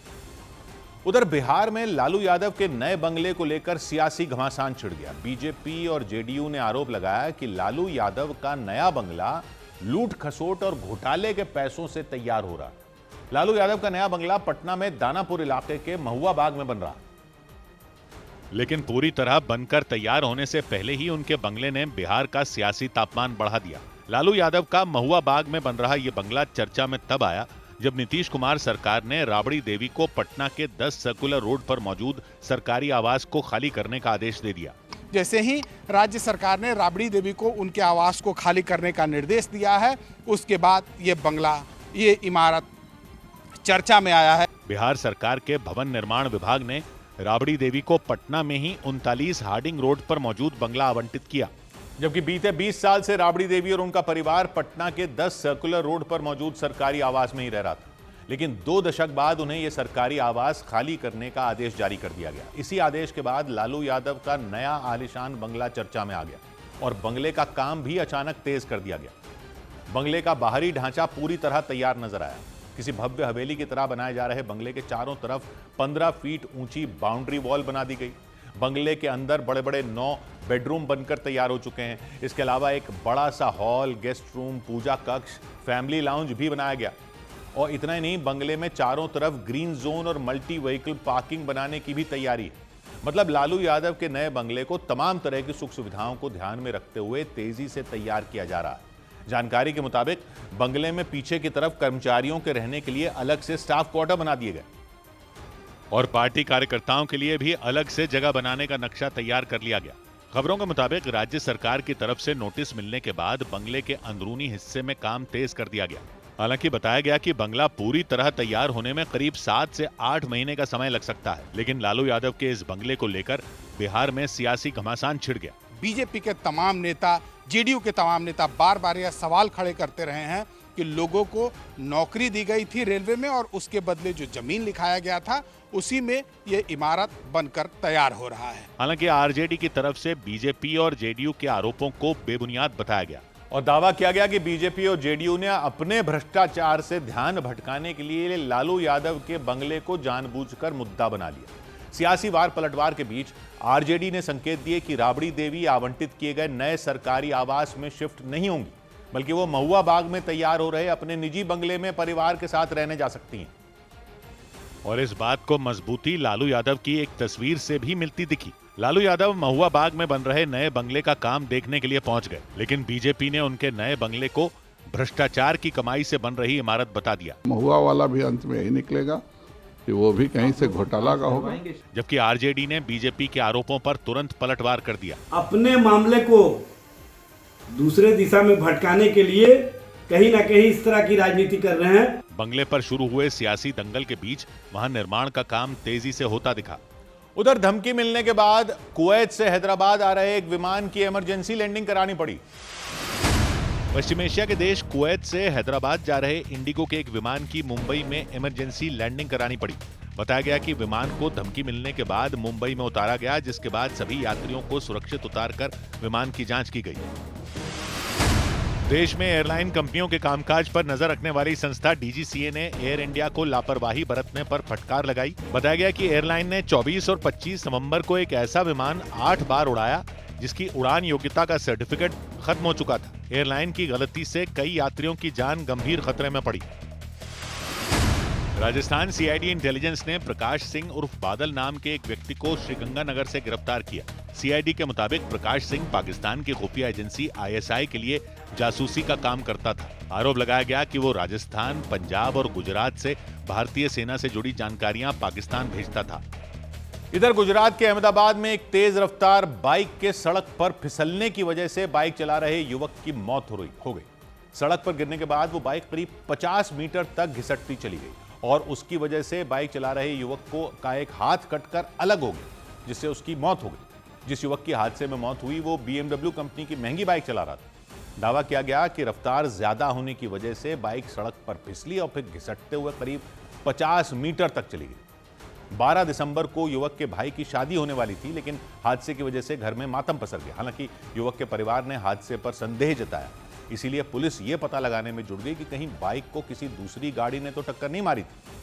उधर बिहार में लालू यादव के नए बंगले को लेकर सियासी घमासान छिड़ गया। बीजेपी और जेडीयू ने आरोप लगाया कि लालू यादव का नया बंगला लूट खसोट और घोटाले के पैसों से तैयार हो रहा। लालू यादव का नया बंगला पटना में दानापुर इलाके के महुआ बाग में बन रहा, लेकिन पूरी तरह बनकर तैयार होने से पहले ही उनके बंगले ने बिहार का सियासी तापमान बढ़ा दिया। लालू यादव का महुआ बाग में बन रहा यह बंगला चर्चा में तब आया जब नीतीश कुमार सरकार ने राबड़ी देवी को पटना के 10 सर्कुलर रोड पर मौजूद सरकारी आवास को खाली करने का आदेश दे दिया। जैसे ही राज्य सरकार ने राबड़ी देवी को उनके आवास को खाली करने का निर्देश दिया है, उसके बाद ये बंगला, ये इमारत चर्चा में आया है। बिहार सरकार के भवन निर्माण विभाग ने राबड़ी देवी को पटना में ही 39 हार्डिंग रोड पर मौजूद बंगला आवंटित किया, जबकि बीते 20 साल से राबड़ी देवी और उनका परिवार पटना के 10 सर्कुलर रोड पर मौजूद सरकारी आवास में ही रह रहा था। लेकिन 2 दशक बाद उन्हें यह सरकारी आवास खाली करने का आदेश जारी कर दिया गया। इसी आदेश के बाद लालू यादव का नया आलीशान बंगला चर्चा में आ गया और बंगले का काम भी अचानक तेज कर दिया गया। बंगले का बाहरी ढांचा पूरी तरह तैयार नजर आया। किसी भव्य हवेली की तरह बनाए जा रहे बंगले के चारों तरफ 15 फीट ऊंची बाउंड्री वॉल बना दी गई। बंगले के अंदर बड़े बड़े 9 बेडरूम बनकर तैयार हो चुके हैं। इसके अलावा एक बड़ा सा हॉल, गेस्ट रूम, पूजा कक्ष, फैमिली लाउंज भी बनाया गया। और इतना ही नहीं, बंगले में चारों तरफ ग्रीन जोन और मल्टी व्हीकल पार्किंग बनाने की भी तैयारी है। मतलब लालू यादव के नए बंगले को तमाम तरह की सुख सुविधाओं को ध्यान में रखते हुए तेजी से तैयार किया जा रहा है। जानकारी के मुताबिक बंगले में पीछे की तरफ कर्मचारियों के रहने के लिए अलग से स्टाफ क्वार्टर बना दिए गए और पार्टी कार्यकर्ताओं के लिए भी अलग से जगह बनाने का नक्शा तैयार कर लिया गया। खबरों के मुताबिक राज्य सरकार की तरफ से नोटिस मिलने के बाद बंगले के अंदरूनी हिस्से में काम तेज कर दिया गया। हालांकि बताया गया कि बंगला पूरी तरह तैयार होने में करीब 7 से 8 महीने का समय लग सकता है। लेकिन लालू यादव के इस बंगले को लेकर बिहार में सियासी घमासान छिड़ गया। बीजेपी के तमाम नेता, जेडीयू के तमाम नेता बार बार यह सवाल खड़े करते रहे हैं कि लोगों को नौकरी दी गई थी रेलवे में और उसके बदले जो जमीन लिखाया गया था उसी में ये इमारत बनकर तैयार हो रहा है। हालांकि आरजेडी की तरफ से बीजेपी और जेडीयू के आरोपों को बेबुनियाद बताया गया और दावा किया गया कि बीजेपी और जेडीयू ने अपने भ्रष्टाचार से ध्यान भटकाने के लिए लालू यादव के बंगले को जानबूझकर मुद्दा बना लिया। सियासी वार पलटवार के बीच आरजेडी ने संकेत दिए कि राबड़ी देवी आवंटित किए गए नए सरकारी आवास में शिफ्ट नहीं होंगी, बल्कि वो महुआ बाग में तैयार हो रहे अपने निजी बंगले में परिवार के साथ रहने जा सकती हैं। और इस बात को मजबूती लालू यादव की एक तस्वीर से भी मिलती दिखी। लालू यादव महुआ बाग में बन रहे नए बंगले का काम देखने के लिए पहुंच गए, लेकिन बीजेपी ने उनके नए बंगले को भ्रष्टाचार की कमाई से बन रही इमारत बता दिया। महुआ वाला भी अंत में यही निकलेगा कि वो भी कहीं से घोटाला का होगा। जबकि आरजेडी ने बीजेपी के आरोपों पर तुरंत पलटवार कर दिया। अपने मामले को दूसरे दिशा में भटकाने के लिए कहीं ना कहीं इस तरह की राजनीति कर रहे हैं। बंगले पर शुरू हुए सियासी दंगल के बीच वहां निर्माण का काम तेजी से होता दिखा। उधर धमकी मिलने के बाद कुवैत से हैदराबाद आ रहे एक विमान की इमरजेंसी लैंडिंग करानी पड़ी। पश्चिम एशिया के देश कुवैत से हैदराबाद जा रहे इंडिगो के एक विमान की मुंबई में इमरजेंसी लैंडिंग करानी पड़ी। बताया गया कि विमान को धमकी मिलने के बाद मुंबई में उतारा गया, जिसके बाद सभी यात्रियों को सुरक्षित उतारकर विमान की जांच की गई। देश में एयरलाइन कंपनियों के कामकाज पर नजर रखने वाली संस्था डीजीसीए ने एयर इंडिया को लापरवाही बरतने पर फटकार लगाई। बताया गया कि एयरलाइन ने 24 और 25 नवंबर को एक ऐसा विमान 8 बार उड़ाया जिसकी उड़ान योग्यता का सर्टिफिकेट खत्म हो चुका था। एयरलाइन की गलती से कई यात्रियों की जान गंभीर खतरे में पड़ी। राजस्थान सीआईडी इंटेलिजेंस ने प्रकाश सिंह उर्फ बादल नाम के एक व्यक्ति को श्रीगंगानगर से गिरफ्तार किया। सीआईडी के मुताबिक प्रकाश सिंह पाकिस्तान की खुफिया एजेंसी आईएसआई के लिए जासूसी का काम करता था। आरोप लगाया गया कि वो राजस्थान, पंजाब और गुजरात से भारतीय सेना से जुड़ी जानकारियां पाकिस्तान भेजता था। इधर गुजरात के अहमदाबाद में एक तेज रफ्तार बाइक के सड़क पर फिसलने की वजह से बाइक चला रहे युवक की मौत हो गई। सड़क पर गिरने के बाद वो बाइक करीब 50 मीटर तक घिसटती चली गई और उसकी वजह से बाइक चला रहे युवक का एक हाथ कटकर अलग हो गया, जिससे उसकी मौत हो गई। जिस युवक की हादसे में मौत हुई वो BMW कंपनी की महंगी बाइक चला रहा था। दावा किया गया कि रफ्तार ज्यादा होने की वजह से बाइक सड़क पर फिसली और फिर घिसटते हुए करीब 50 मीटर तक चली गई। 12 दिसंबर को युवक के भाई की शादी होने वाली थी, लेकिन हादसे की वजह से घर में मातम पसर गया। हालांकि युवक के परिवार ने हादसे पर संदेह जताया, इसीलिए पुलिस ये पता लगाने में जुट गई कि कहीं बाइक को किसी दूसरी गाड़ी ने तो टक्कर नहीं मारी थी।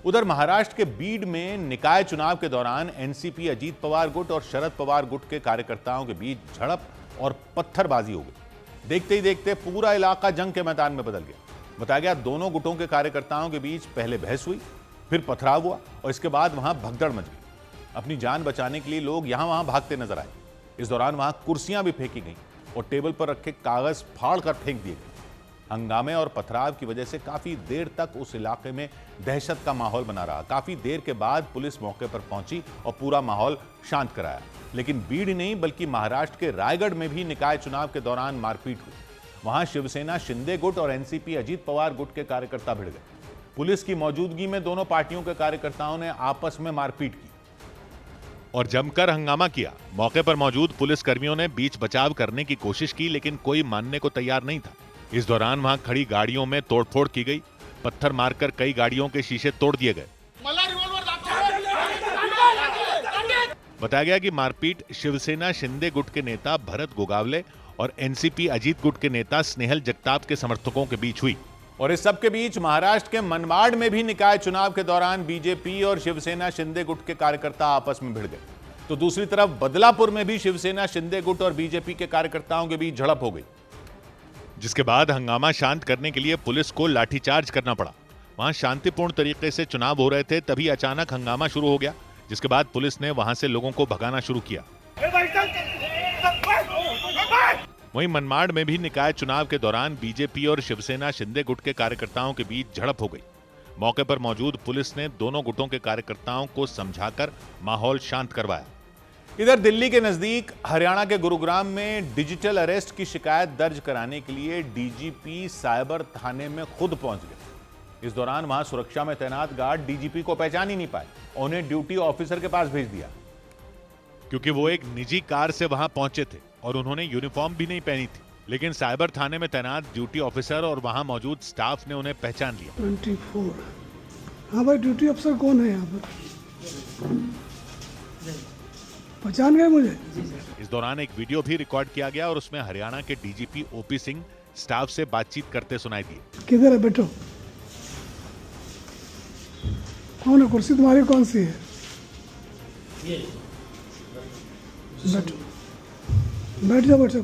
उधर महाराष्ट्र के बीड में निकाय चुनाव के दौरान एनसीपी अजीत पवार गुट और शरद पवार गुट के कार्यकर्ताओं के बीच झड़प और पत्थरबाजी हो गई। देखते ही देखते पूरा इलाका जंग के मैदान में बदल गया। बताया गया दोनों गुटों के कार्यकर्ताओं के बीच पहले बहस हुई, फिर पथराव हुआ और इसके बाद वहां भगदड़ मच गई। अपनी जान बचाने के लिए लोग यहां वहां भागते नजर आए। इस दौरान वहां कुर्सियां भी फेंकी गईं और टेबल पर रखे कागज फाड़ कर फेंक दिए गए। हंगामे और पथराव की वजह से काफी देर तक उस इलाके में दहशत का माहौल बना रहा। काफी देर के बाद पुलिस मौके पर पहुंची और पूरा माहौल शांत कराया। लेकिन बीड नहीं बल्कि महाराष्ट्र के रायगढ़ में भी निकाय चुनाव के दौरान मारपीट हुई। वहां शिवसेना शिंदे गुट और एनसीपी अजीत पवार गुट के कार्यकर्ता भिड़ गए। पुलिस की मौजूदगी में दोनों पार्टियों के कार्यकर्ताओं ने आपस में मारपीट की और जमकर हंगामा किया। मौके पर मौजूद पुलिस कर्मियों ने बीच बचाव करने की कोशिश की, लेकिन कोई मानने को तैयार नहीं था। इस दौरान वहां खड़ी गाड़ियों में तोड़फोड़ की गई। पत्थर मारकर कई गाड़ियों के शीशे तोड़ दिए गए। बताया गया कि मारपीट शिवसेना शिंदे गुट के नेता भरत गोगावले और एनसीपी अजीत गुट के नेता स्नेहल जगताप के समर्थकों के बीच हुई। और इस सब के बीच महाराष्ट्र के मनमाड़ में भी निकाय चुनाव के दौरान बीजेपी और शिवसेना शिंदे गुट के कार्यकर्ता आपस में भिड़ गए। तो दूसरी तरफ बदलापुर में भी शिवसेना शिंदे गुट और बीजेपी के कार्यकर्ताओं के बीच झड़प हो गई, जिसके बाद हंगामा शांत करने के लिए पुलिस को लाठीचार्ज करना पड़ा। वहां शांतिपूर्ण तरीके से चुनाव हो रहे थे, तभी अचानक हंगामा शुरू हो गया, जिसके बाद पुलिस ने वहां से लोगों को भगाना शुरू किया। वहीं मनमाड़ में भी निकाय चुनाव के दौरान बीजेपी और शिवसेना शिंदे गुट के कार्यकर्ताओं के बीच झड़प हो गई। मौके पर मौजूद पुलिस ने दोनों गुटों के कार्यकर्ताओं को समझाकर माहौल शांत करवाया। इधर दिल्ली के नजदीक हरियाणा के गुरुग्राम में डिजिटल अरेस्ट की शिकायत दर्ज कराने के लिए डीजीपी साइबर थाने में खुद पहुंच गए। इस दौरान वहां सुरक्षा में तैनात गार्ड डीजीपी को पहचान ही नहीं पाए, उन्हें ड्यूटी ऑफिसर के पास भेज दिया। क्योंकि वो एक निजी कार से वहां पहुंचे थे और उन्होंने यूनिफॉर्म भी नहीं पहनी थी। लेकिन साइबर थाने में तैनात ड्यूटी ऑफिसर और वहां मौजूद स्टाफ ने उन्हें पहचान लिया। 24। हाँ भाई, ड्यूटी अफसर कौन है यहाँ पर? पहचान गए मुझे? इस दौरान एक वीडियो भी रिकॉर्ड किया गया और उसमें हरियाणा के डीजीपी ओपी सिंह स्टाफ से बातचीत करते सुनाई दिए। किधर है? बैठो। कौन है? कुर्सी तुम्हारी कौन सी है? बैठो, बैठ जाओ, बैठ जाओ।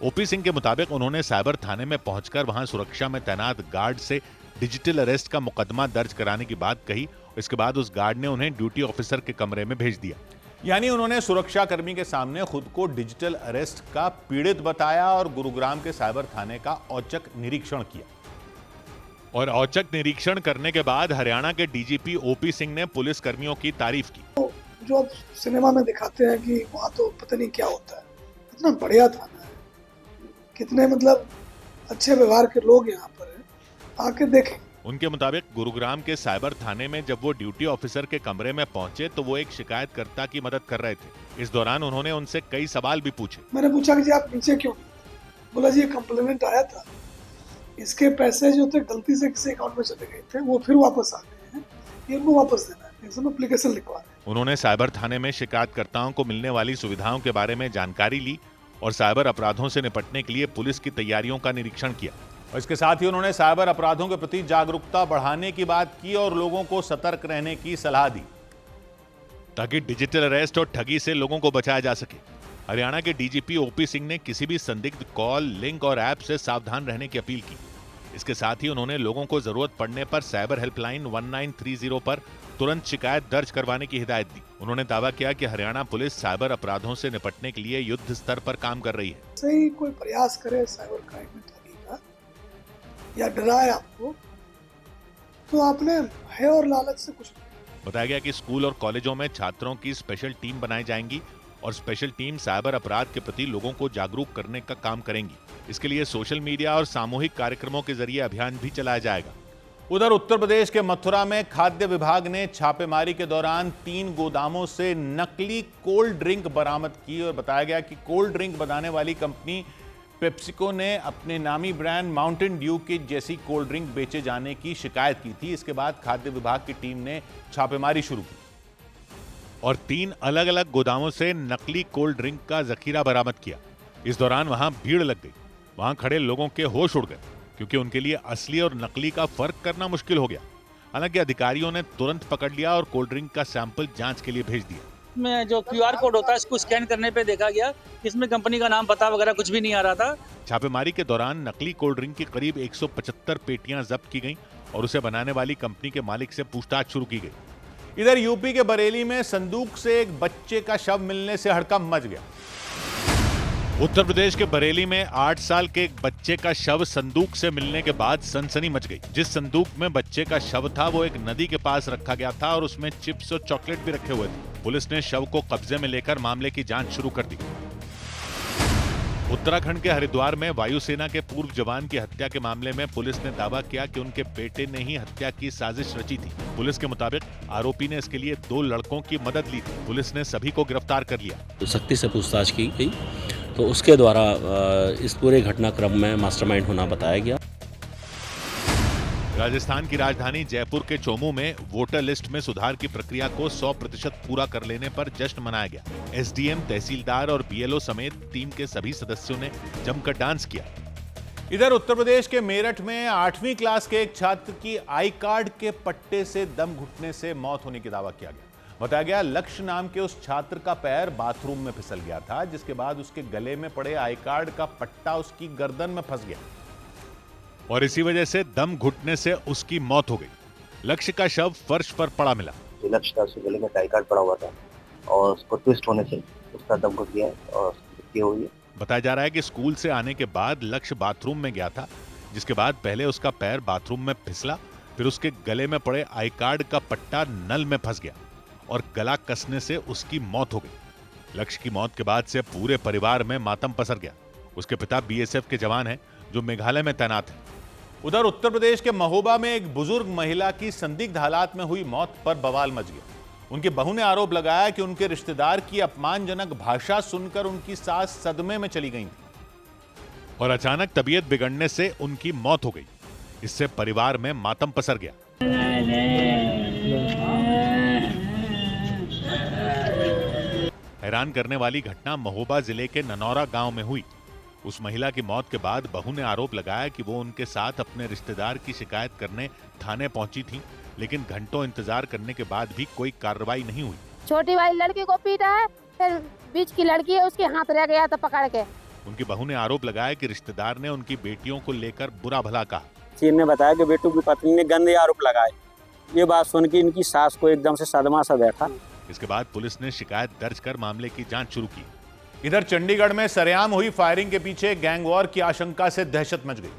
ओपी सिंह के मुताबिक उन्होंने साइबर थाने में पहुंचकर वहां सुरक्षा में तैनात गार्ड से डिजिटल अरेस्ट का मुकदमा दर्ज कराने की बात कही। इसके बाद उस गार्ड ने उन्हें ड्यूटी ऑफिसर के कमरे में भेज दिया। यानी उन्होंने सुरक्षा कर्मी के सामने खुद को डिजिटल अरेस्ट का पीड़ित बताया और गुरुग्राम के साइबर थाने का औचक निरीक्षण किया। और औचक निरीक्षण करने के बाद हरियाणा के डीजीपी ओपी सिंह ने पुलिस कर्मियों की तारीफ की। जो अब सिनेमा में दिखाते हैं कि वहाँ तो पता नहीं क्या होता है, इतना बढ़िया थाना है, कितने मतलब अच्छे व्यवहार के लोग यहाँ पर हैं, आके देखें। उनके मुताबिक गुरुग्राम के साइबर थाने में जब वो ड्यूटी ऑफिसर के कमरे में पहुंचे तो वो एक शिकायतकर्ता की मदद कर रहे थे। इस दौरान उन्होंने उनसे कई सवाल भी पूछे। मैंने पूछा कि जी आप नीचे क्यों? बोला जी ये कंप्लेंट आया था, इसके पैसे जो थे गलती से किसी अकाउंट में चले गए थे, वो फिर वापस आ गए हैं, ये उनको वापस देना है, इसमें एप्लीकेशन लिखवा रहे हैं। उन्होंने साइबर थाने में शिकायतकर्ताओं को मिलने वाली सुविधाओं के बारे में जानकारी ली और साइबर अपराधों से निपटने के लिए पुलिस की तैयारियों का निरीक्षण किया। और इसके साथ ही उन्होंने साइबर अपराधों के प्रति जागरूकता बढ़ाने की बात की और लोगों को सतर्क रहने की सलाह दी ताकि डिजिटल अरेस्ट और ठगी से लोगों को बचाया जा सके। हरियाणा के डीजीपी ओपी सिंह ने किसी भी संदिग्ध कॉल, लिंक और ऐप से सावधान रहने की अपील की। इसके साथ ही उन्होंने लोगों को जरूरत पड़ने पर साइबर हेल्पलाइन 1930 पर तुरंत शिकायत दर्ज करवाने की हिदायत दी। उन्होंने दावा किया कि हरियाणा पुलिस साइबर अपराधों से निपटने के लिए युद्ध स्तर पर काम कर रही है। सही कोई प्रयास करे साइबर क्राइम में ठगी का या डराए आपको, तो आपने भय और लालच से कुछ नहीं। बताया गया कि स्कूल और कॉलेजों में छात्रों की स्पेशल टीम बनाई जाएंगी और स्पेशल टीम साइबर अपराध के प्रति लोगों को जागरूक करने का काम करेंगी। इसके लिए सोशल मीडिया और सामूहिक कार्यक्रमों के जरिए अभियान भी चलाया जाएगा। उधर उत्तर प्रदेश के मथुरा में खाद्य विभाग ने छापेमारी के दौरान 3 गोदामों से नकली कोल्ड ड्रिंक बरामद की और बताया गया कि कोल्ड ड्रिंक बनाने वाली कंपनी पेप्सिको ने अपने नामी ब्रांड माउंटेन ड्यू की जैसी कोल्ड ड्रिंक बेचे जाने की शिकायत की थी। इसके बाद खाद्य विभाग की टीम ने छापेमारी शुरू की और 3 अलग अलग गोदामों से नकली कोल्ड ड्रिंक का जखीरा बरामद किया। इस दौरान वहां भीड़ लग गई। वहां खड़े लोगों के होश उड़ गए क्योंकि उनके लिए असली और नकली का फर्क करना मुश्किल हो गया। हालांकि अधिकारियों ने तुरंत पकड़ लिया और कोल्ड ड्रिंक का सैंपल जांच के लिए भेज दिया। में जो QR कोड होता है इसको स्कैन करने पे देखा गया, इसमें कंपनी का नाम पता वगैरह कुछ भी नहीं आ रहा था। छापेमारी के दौरान नकली कोल्ड ड्रिंक की करीब 175 पेटियां जब्त की गईं और उसे बनाने वाली कंपनी के मालिक से पूछताछ शुरू की गई। इधर यूपी के बरेली में संदूक से एक बच्चे का शव मिलने से हड़कंप मच गया। उत्तर प्रदेश के बरेली में 8 साल के एक बच्चे का शव संदूक से मिलने के बाद सनसनी मच गई। जिस संदूक में बच्चे का शव था वो एक नदी के पास रखा गया था और उसमें चिप्स और चॉकलेट भी रखे हुए थे। पुलिस ने शव को कब्जे में लेकर मामले की जांच शुरू कर दी। उत्तराखंड के हरिद्वार में वायुसेना के पूर्व जवान की हत्या के मामले में पुलिस ने दावा किया कि उनके बेटे ने ही हत्या की साजिश रची थी। पुलिस के मुताबिक आरोपी ने इसके लिए 2 लड़कों की मदद ली थी। पुलिस ने सभी को गिरफ्तार कर लिया। सख्ती से पूछताछ की गई तो उसके द्वारा इस पूरे घटनाक्रम में मास्टरमाइंड होना बताया गया। राजस्थान की राजधानी जयपुर के चोमू में वोटर लिस्ट में सुधार की प्रक्रिया को 100% पूरा कर लेने पर जश्न मनाया गया। एसडीएम, तहसीलदार और बीएलओ समेत टीम के सभी सदस्यों ने जमकर डांस किया। इधर उत्तर प्रदेश के मेरठ में 8वीं क्लास के एक छात्र की आई कार्ड के पट्टे से दम घुटने से मौत होने की दावा किया गया। बताया गया लक्ष्य नाम के उस छात्र का पैर बाथरूम में फिसल गया था, जिसके बाद उसके गले में पड़े आई कार्ड का पट्टा उसकी गर्दन में फंस गया और इसी वजह से दम घुटने से उसकी मौत हो गई। लक्ष्य का शव फर्श पर पड़ा मिला। लक्ष्य का उसके गले में आई कार्ड पड़ा हुआ था और उसको ट्विस्ट होने से उसका दम घुट गया और मृत्यु हुई है। बताया जा रहा है कि स्कूल से आने के बाद लक्ष्य बाथरूम में गया था, जिसके बाद पहले उसका पैर बाथरूम में फिसला, फिर उसके गले में पड़े आई कार्ड का पट्टा नल में फंस गया और गला कसने से उसकी मौत हो गई। लक्ष्य की मौत के बाद से पूरे परिवार में मातम पसर गया। उसके पिता बीएसएफ के जवान हैं जो मेघालय में तैनात हैं। उधर उत्तर प्रदेश के महोबा में एक बुजुर्ग महिला की संदिग्ध हालात में हुई मौत पर बवाल मच गया। उनकी बहू ने आरोप लगाया कि उनके रिश्तेदार की अपमानजनक भाषा सुनकर उनकी सास सदमे में चली गई थी। और अचानक तबीयत बिगड़ने से उनकी मौत हो गई। इससे परिवार में मातम पसर गया। हैरान करने वाली घटना महोबा जिले के ननौरा गांव में हुई। उस महिला की मौत के बाद बहू ने आरोप लगाया कि वो उनके साथ अपने रिश्तेदार की शिकायत करने थाने पहुंची थी, लेकिन घंटों इंतजार करने के बाद भी कोई कार्रवाई नहीं हुई। छोटी वाली लड़की को पीटा है, फिर बीच की लड़की है उसके हाथ रह गया था पकड़ के। उनकी बहू ने आरोप लगाया कि रिश्तेदार ने उनकी बेटियों को लेकर बुरा भला कहा। चीन ने बताया कि बेटू की पत्नी ने गंदे आरोप लगाए। ये बात सुन के इनकी सास को एकदम से सदमा सा बैठा। इसके बाद पुलिस ने शिकायत दर्ज कर मामले की जांच शुरू की। इधर चंडीगढ़ में सरेआम हुई फायरिंग के पीछे गैंग वॉर की आशंका से दहशत मच गई।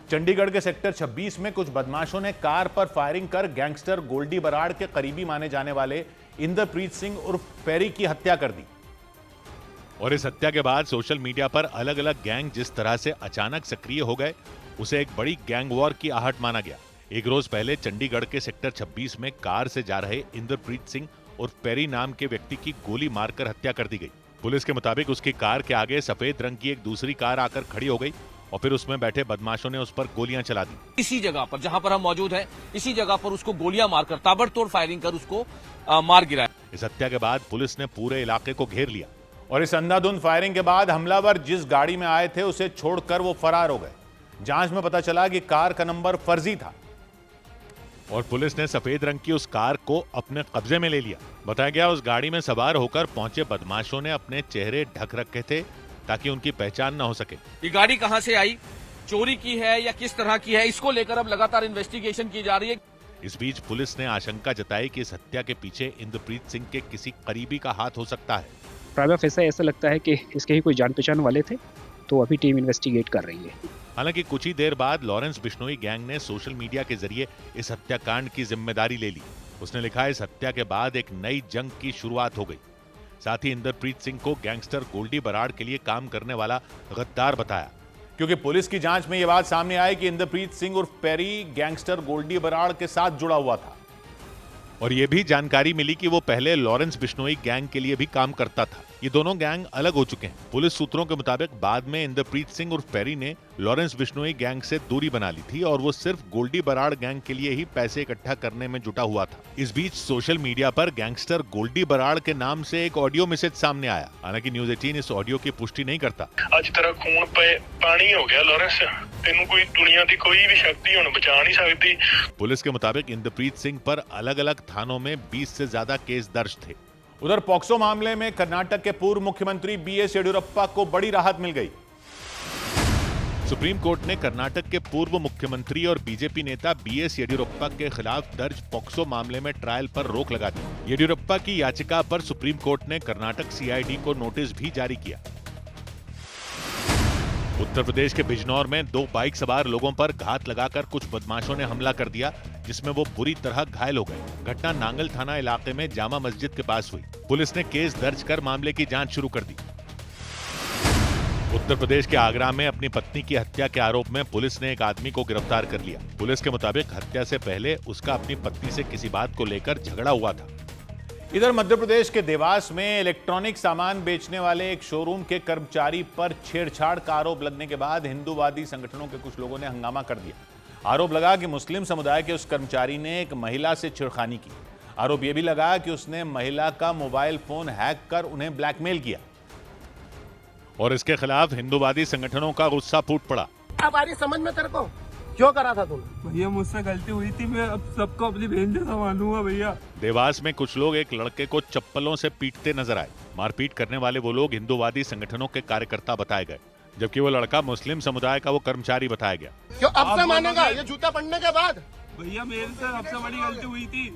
चंडीगढ़ के सेक्टर 26 में कुछ बदमाशों ने कार पर फायरिंग कर गैंगस्टर गोल्डी बराड़ के करीबी माने जाने वाले इंद्रप्रीत सिंह उर्फ पेरी की हत्या कर दी। और इस हत्या के बाद सोशल मीडिया पर अलग अलग गैंग जिस तरह से अचानक सक्रिय हो गए, उसे एक बड़ी गैंग वॉर की आहट माना गया। एक रोज पहले चंडीगढ़ के सेक्टर 26 में कार से जा रहे इंद्रप्रीत सिंह और पेरी नाम के व्यक्ति की गोली मारकर हत्या कर दी गई। पुलिस के मुताबिक उसकी कार के आगे सफेद रंग की एक दूसरी कार आकर खड़ी हो गई और फिर उसमें बैठे बदमाशों ने उस पर गोलियां चला दी। इसी जगह पर जहां पर हम मौजूद हैं, इसी जगह पर उसको गोलियां मारकर ताबड़तोड़ फायरिंग कर उसको मार गिराया। इस हत्या के बाद पुलिस ने पूरे इलाके को घेर लिया और इस अंधाधुंध फायरिंग के बाद हमलावर जिस गाड़ी में आए थे उसे छोड़कर वो फरार हो गए। जांच में पता चला कि कार का नंबर फर्जी था और पुलिस ने सफेद रंग की उस कार को अपने कब्जे में ले लिया। बताया गया उस गाड़ी में सवार होकर पहुंचे बदमाशों ने अपने चेहरे ढक रखे थे ताकि उनकी पहचान न हो सके। ये गाड़ी कहां से आई, चोरी की है या किस तरह की है, इसको लेकर अब लगातार इन्वेस्टिगेशन की जा रही है। इस बीच पुलिस ने आशंका जताई कि इस हत्या के पीछे इंद्रप्रीत सिंह के किसी करीबी का हाथ हो सकता है। प्राइमा फेसी ऐसा लगता है कि इसके ही कोई जान पहचान वाले थे, तो अभी टीम इन्वेस्टिगेट कर रही है। हालांकि कुछ ही देर बाद लॉरेंस बिश्नोई गैंग ने सोशल मीडिया के जरिए इस हत्याकांड की जिम्मेदारी ले ली। उसने लिखा, इस हत्या के बाद एक नई जंग की शुरुआत हो गई। साथ ही इंद्रप्रीत सिंह को गैंगस्टर गोल्डी बराड़ के लिए काम करने वाला गद्दार बताया, क्योंकि पुलिस की जांच में यह बात सामने आई कि इंद्रप्रीत सिंह उर्फ पेरी गैंगस्टर गोल्डी बराड़ के साथ जुड़ा हुआ था। और यह भी जानकारी मिली कि वो पहले लॉरेंस बिश्नोई गैंग के लिए भी काम करता था। ये दोनों गैंग अलग हो चुके हैं। पुलिस सूत्रों के मुताबिक बाद में इंद्रप्रीत सिंह उर्फ पेरी ने लॉरेंस बिश्नोई गैंग से दूरी बना ली थी और वो सिर्फ गोल्डी बराड़ गैंग के लिए ही पैसे इकट्ठा करने में जुटा हुआ था। इस बीच सोशल मीडिया पर गैंगस्टर गोल्डी बराड़ के नाम से एक ऑडियो मैसेज सामने आया। हालांकि न्यूज़ 18 इस ऑडियो की पुष्टि नहीं करता। आज तेरा खून पे पानी हो गया लॉरेंस, तेनू कोई दुनिया की कोई भी शक्ति हुण बचा नहीं सकती। पुलिस के मुताबिक इंद्रप्रीत सिंह पर अलग अलग थानों में 20 से ज्यादा केस दर्ज थे। उधर पॉक्सो मामले में कर्नाटक के पूर्व मुख्यमंत्री बीएस येडियुरप्पा को बड़ी राहत मिल गई। सुप्रीम कोर्ट ने कर्नाटक के पूर्व मुख्यमंत्री और बीजेपी नेता बीएस येडियुरप्पा के खिलाफ दर्ज पॉक्सो मामले में ट्रायल पर रोक लगा दी। येडियुरप्पा की याचिका पर सुप्रीम कोर्ट ने कर्नाटक सीआईडी को नोटिस भी जारी किया। उत्तर प्रदेश के बिजनौर में 2 बाइक सवार लोगों पर घात लगाकर कुछ बदमाशों ने हमला कर दिया, जिसमें वो बुरी तरह घायल हो गए। घटना नांगल थाना इलाके में जामा मस्जिद के पास हुई। पुलिस ने केस दर्ज कर मामले की जांच शुरू कर दी। उत्तर प्रदेश के आगरा में अपनी पत्नी की हत्या के आरोप में पुलिस ने एक आदमी को गिरफ्तार कर लिया। पुलिस के मुताबिक हत्या से पहले उसका अपनी पत्नी से किसी बात को लेकर झगड़ा हुआ था। इधर मध्य प्रदेश के देवास में इलेक्ट्रॉनिक सामान बेचने वाले एक शोरूम के कर्मचारी पर छेड़छाड़ का आरोप लगने के बाद हिंदूवादी संगठनों के कुछ लोगों ने हंगामा कर दिया। आरोप लगा कि मुस्लिम समुदाय के उस कर्मचारी ने एक महिला से छेड़खानी की। आरोप यह भी लगा कि उसने महिला का मोबाइल फोन हैक कर उन्हें ब्लैकमेल किया और इसके खिलाफ हिंदूवादी संगठनों का गुस्सा फूट पड़ा। अब आ रही समझ में तेरे को क्यों करा था तुम? भैया मुझसे गलती हुई थी, मैं अब सबको अपनी बहन जैसा मानूंगा भैया। देवास में कुछ लोग एक लड़के को चप्पलों से पीटते नजर आए। मारपीट करने वाले वो लोग हिंदूवादी संगठनों के कार्यकर्ता बताए गए, जबकि वो लड़का मुस्लिम समुदाय का वो कर्मचारी बताया गया। क्यों अब से मानेगा ये जूता पड़ने के बाद? भैया मेरे से सबसे बड़ी गलती हुई थी।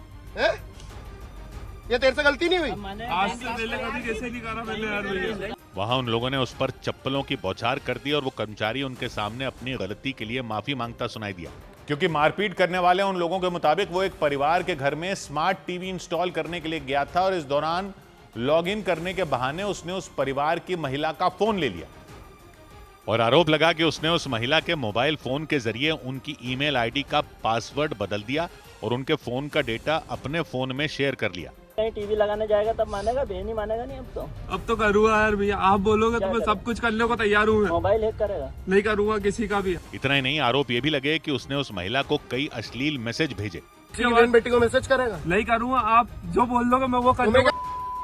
ये तेरे से गलती नहीं हुई? आज से पहले कभी कैसे नहीं करा मैंने यार भैया। वहां उन लोगों ने उस पर चप्पलों की बौछार कर दी और वो कर्मचारी उनके सामने अपनी गलती के लिए माफी मांगता सुनाई दिया। क्योंकि मारपीट करने वाले उन लोगों के मुताबिक वो एक परिवार के घर में स्मार्ट टीवी इंस्टॉल करने के लिए गया था और इस दौरान लॉगिन करने के बहाने उसने उस परिवार की महिला का फोन ले लिया और आरोप लगा कि उसने उस महिला के मोबाइल फोन के जरिए उनकी ईमेल आईडी का पासवर्ड बदल दिया और उनके फोन का डेटा अपने फोन में शेयर कर लिया। कहीं टीवी लगाने जाएगा तब मानेगा, नहीं मानेगा नहीं। अब तो करूँगा यार भैया, आप बोलोगे तो मैं सब कुछ करने को तैयार हूँ। मोबाइल हैक करेगा? नहीं करूँगा किसी का भी। इतना ही नहीं, आरोप ये भी लगे कि उसने उस महिला को कई अश्लील मैसेज भेजे। बेटी को मैसेज करेगा? नहीं करूँगा, आप जो बोल दोगे मैं वो कर दूंगा।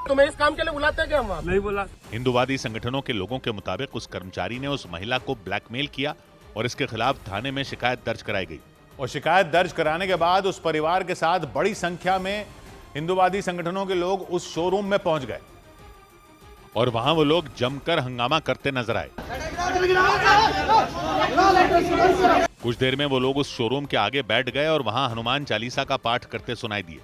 तुम्हें इस काम के लिए बुलाते हैं क्या हम? नहीं बोला। हिंदुवादी संगठनों के लोगों के मुताबिक उस कर्मचारी ने उस महिला को ब्लैकमेल किया और इसके खिलाफ थाने में शिकायत दर्ज कराई गई। और शिकायत दर्ज कराने के बाद उस परिवार के साथ बड़ी संख्या में हिंदुवादी संगठनों के लोग उस शोरूम में पहुंच गए और वहां वो लोग जमकर हंगामा करते नजर आए। कुछ देर में वो लोग उस शोरूम के आगे बैठ गए और वहां हनुमान चालीसा का पाठ करते सुनाई दिए।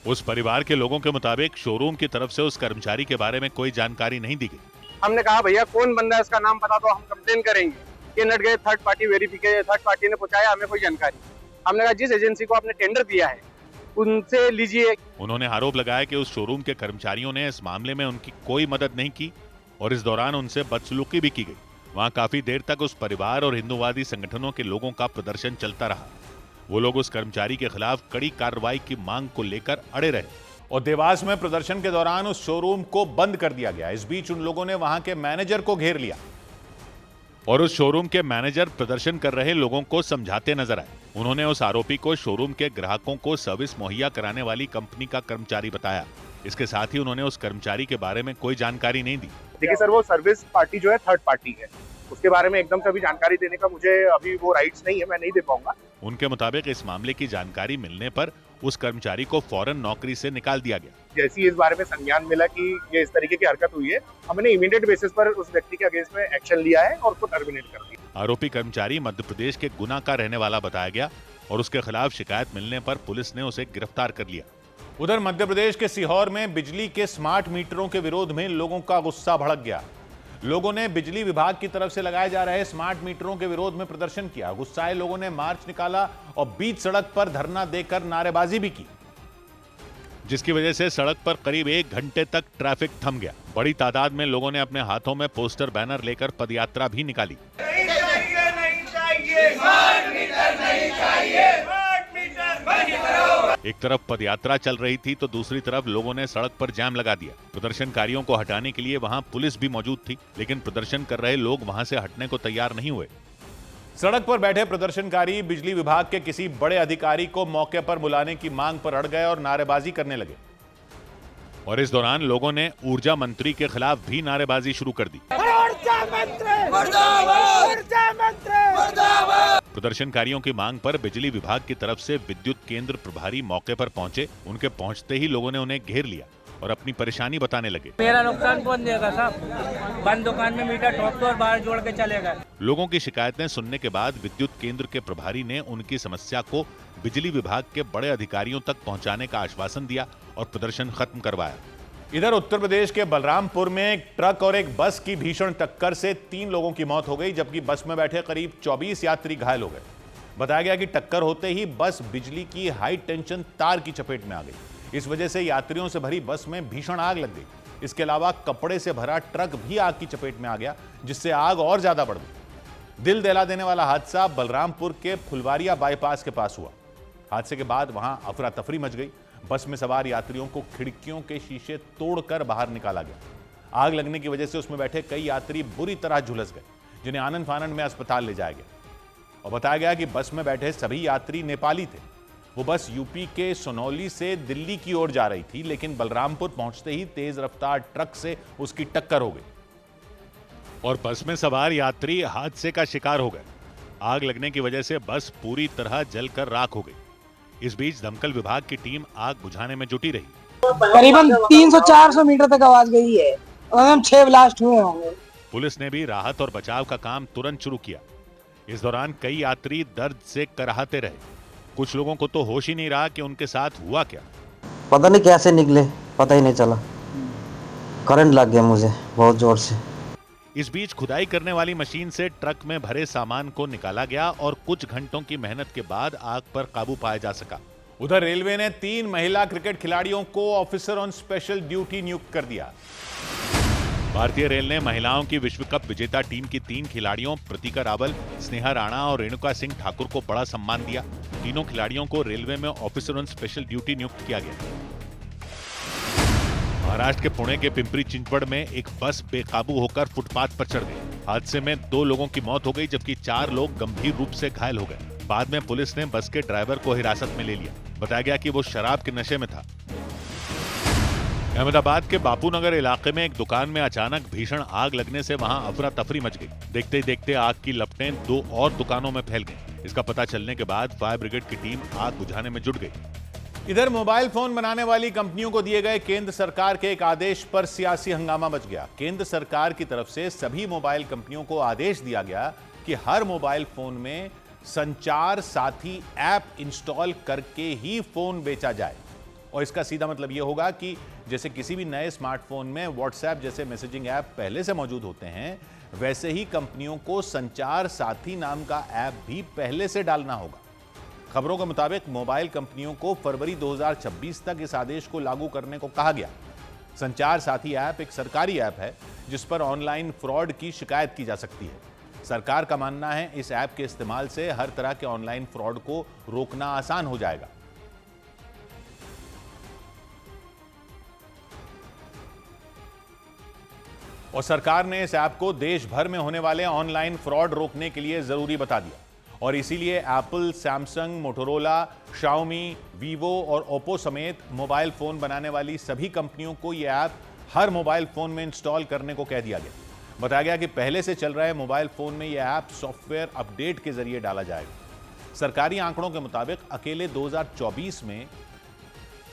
उस परिवार के लोगों के मुताबिक शोरूम की तरफ से उस कर्मचारी के बारे में कोई जानकारी नहीं दी गई। हमने कहा भैया कौन बंदा है, इसका नाम बता दो, हम कंप्लेन करेंगे। ये नट गए third party verification, third party ने पहुंचाया हमें कोई जानकारी। हमने कहा जिस एजेंसी को आपने टेंडर दिया है उनसे लीजिए। उन्होंने आरोप लगाया कि उस शोरूम के कर्मचारियों ने इस मामले में उनकी कोई मदद नहीं की और इस दौरान उनसे बदसलूकी भी की गई। वहां काफी देर तक उस परिवार और हिंदुवादी संगठनों के लोगों का प्रदर्शन चलता रहा। वो लोग उस कर्मचारी के खिलाफ कड़ी कार्रवाई की मांग को लेकर अड़े रहे और देवास में प्रदर्शन के दौरान उस शोरूम को बंद कर दिया गया। इस बीच उन लोगों ने वहां के मैनेजर को घेर लिया और उस शोरूम के मैनेजर प्रदर्शन कर रहे लोगों को समझाते नजर आए। उन्होंने उस आरोपी को शोरूम के ग्राहकों को सर्विस मुहैया कराने वाली कंपनी का कर्मचारी बताया। इसके साथ ही उन्होंने उस कर्मचारी के बारे में कोई जानकारी नहीं दी। देखिए सर, वो सर्विस पार्टी जो है थर्ड पार्टी है, उसके बारे में एकदम से अभी जानकारी देने का मुझे अभी वो राइट्स नहीं है, मैं नहीं दे पाऊंगा। उनके मुताबिक इस मामले की जानकारी मिलने पर उस कर्मचारी को फौरन नौकरी से निकाल दिया गया। जैसे इस बारे में संज्ञान मिला कि ये इस तरीके की हरकत हुई है, हमने इमीडिएट बेसिस पर उस व्यक्ति के अगेंस्ट में एक्शन लिया है और उसको टर्मिनेट कर दिया। आरोपी कर्मचारी मध्य प्रदेश के गुना का रहने वाला बताया गया और उसके खिलाफ शिकायत मिलने पर पुलिस ने उसे गिरफ्तार कर लिया। उधर मध्य प्रदेश के सीहोर में बिजली के स्मार्ट मीटरों के विरोध में लोगों का गुस्सा भड़क गया। लोगों ने बिजली विभाग की तरफ से लगाए जा रहे स्मार्ट मीटरों के विरोध में प्रदर्शन किया। गुस्साए लोगों ने मार्च निकाला और बीच सड़क पर धरना देकर नारेबाजी भी की, जिसकी वजह से सड़क पर करीब 1 घंटे तक ट्रैफिक थम गया। बड़ी तादाद में लोगों ने अपने हाथों में पोस्टर बैनर लेकर पदयात्रा भी निकाली। एक तरफ पदयात्रा चल रही थी तो दूसरी तरफ लोगों ने सड़क पर जाम लगा दिया। प्रदर्शनकारियों को हटाने के लिए वहां पुलिस भी मौजूद थी, लेकिन प्रदर्शन कर रहे लोग वहां से हटने को तैयार नहीं हुए। सड़क पर बैठे प्रदर्शनकारी बिजली विभाग के किसी बड़े अधिकारी को मौके पर बुलाने की मांग पर अड़ गए और नारेबाजी करने लगे और इस दौरान लोगों ने ऊर्जा मंत्री के खिलाफ भी नारेबाजी शुरू कर दी। प्रदर्शनकारियों की मांग पर बिजली विभाग की तरफ से विद्युत केंद्र प्रभारी मौके पर पहुंचे। उनके पहुंचते ही लोगों ने उन्हें घेर लिया और अपनी परेशानी बताने लगे। मेरा नुकसान कौन देगा साहब? बंद दुकान में मीटर ठोक दो और बाहर जोड़ के चलेगा। लोगों की शिकायतें सुनने के बाद विद्युत केंद्र के प्रभारी ने उनकी समस्या को बिजली विभाग के बड़े अधिकारियों तक पहुंचाने का आश्वासन दिया और प्रदर्शन खत्म करवाया। इधर उत्तर प्रदेश के बलरामपुर में एक ट्रक और एक बस की भीषण टक्कर से 3 लोगों की मौत हो गई, जबकि बस में बैठे करीब 24 यात्री घायल हो गए। बताया गया कि टक्कर होते ही बस बिजली की हाई टेंशन तार की चपेट में आ गई। इस वजह से यात्रियों से भरी बस में भीषण आग लग गई। इसके अलावा कपड़े से भरा ट्रक भी आग की चपेट में आ गया, जिससे आग और ज्यादा बढ़ गई। दिल दहला देने वाला हादसा बलरामपुर के फुलवारिया बाईपास के पास हुआ। हादसे के बाद वहां अफरा तफरी मच गई। बस में सवार यात्रियों को खिड़कियों के शीशे तोड़कर बाहर निकाला गया। आग लगने की वजह से उसमें बैठे कई यात्री बुरी तरह झुलस गए, जिन्हें आनंद फानंद में अस्पताल ले जाया गया। और बताया गया कि बस में बैठे सभी यात्री नेपाली थे। वो बस यूपी के सोनौली से दिल्ली की ओर जा रही थी, लेकिन बलरामपुर पहुंचते ही तेज रफ्तार ट्रक से उसकी टक्कर हो गई और बस में सवार यात्री हादसे का शिकार हो गए। आग लगने की वजह से बस पूरी तरह जलकर राख हो गई। इस बीच दमकल विभाग की टीम आग बुझाने में जुटी रही। करीबन 300-400 मीटर तक आवाज गई है और 6 ब्लास्ट हुए होंगे। पुलिस ने भी राहत और बचाव का काम तुरंत शुरू किया। इस दौरान कई यात्री दर्द से कराहते रहे। कुछ लोगों को तो होश ही नहीं रहा कि उनके साथ हुआ क्या। पता नहीं कैसे निकले, पता ही नहीं चला। करंट लग गया मुझे बहुत जोर से। इस बीच खुदाई करने वाली मशीन से ट्रक में भरे सामान को निकाला गया और कुछ घंटों की मेहनत के बाद आग पर काबू पाया जा सका। उधर रेलवे ने 3 महिला क्रिकेट खिलाड़ियों को ऑफिसर ऑन स्पेशल ड्यूटी नियुक्त कर दिया। भारतीय रेल ने महिलाओं की विश्व कप विजेता टीम की 3 खिलाड़ियों प्रतीका रावल, स्नेहा राणा और रेणुका सिंह ठाकुर को बड़ा सम्मान दिया। तीनों खिलाड़ियों को रेलवे में ऑफिसर ऑन स्पेशल ड्यूटी नियुक्त किया गया। महाराष्ट्र के पुणे के पिंपरी चिंचवड़ में एक बस बेकाबू होकर फुटपाथ पर चढ़ गई। हादसे में 2 लोगों की मौत हो गई जबकि 4 लोग गंभीर रूप से घायल हो गए। बाद में पुलिस ने बस के ड्राइवर को हिरासत में ले लिया। बताया गया कि वो शराब के नशे में था। अहमदाबाद के बापूनगर इलाके में एक दुकान में अचानक भीषण आग लगने से वहां अफरा तफरी मच गई। देखते ही देखते आग की लपटें 2 और दुकानों में फैल गईं। इसका पता चलने के बाद फायर ब्रिगेड की टीम आग बुझाने में जुट गई। इधर मोबाइल फोन बनाने वाली कंपनियों को दिए गए केंद्र सरकार के एक आदेश पर सियासी हंगामा मच गया। केंद्र सरकार की तरफ से सभी मोबाइल कंपनियों को आदेश दिया गया कि हर मोबाइल फोन में संचार साथी ऐप इंस्टॉल करके ही फोन बेचा जाए। और इसका सीधा मतलब यह होगा कि जैसे किसी भी नए स्मार्टफोन में व्हाट्सएप जैसे मैसेजिंग ऐप पहले से मौजूद होते हैं, वैसे ही कंपनियों को संचार साथी नाम का ऐप भी पहले से डालना होगा। खबरों के मुताबिक मोबाइल कंपनियों को फरवरी 2026 तक इस आदेश को लागू करने को कहा गया। संचार साथी ऐप एक सरकारी ऐप है जिस पर ऑनलाइन फ्रॉड की शिकायत की जा सकती है। सरकार का मानना है इस ऐप के इस्तेमाल से हर तरह के ऑनलाइन फ्रॉड को रोकना आसान हो जाएगा। और सरकार ने इस ऐप को देश भर में होने वाले ऑनलाइन फ्रॉड रोकने के लिए जरूरी बता दिया और इसीलिए Apple, Samsung, Motorola, Xiaomi, Vivo और ओप्पो समेत मोबाइल फोन बनाने वाली सभी कंपनियों को यह ऐप हर मोबाइल फोन में इंस्टॉल करने को कह दिया गया। बताया गया कि पहले से चल रहे मोबाइल फोन में यह ऐप सॉफ्टवेयर अपडेट के जरिए डाला जाएगा। सरकारी आंकड़ों के मुताबिक अकेले 2024 में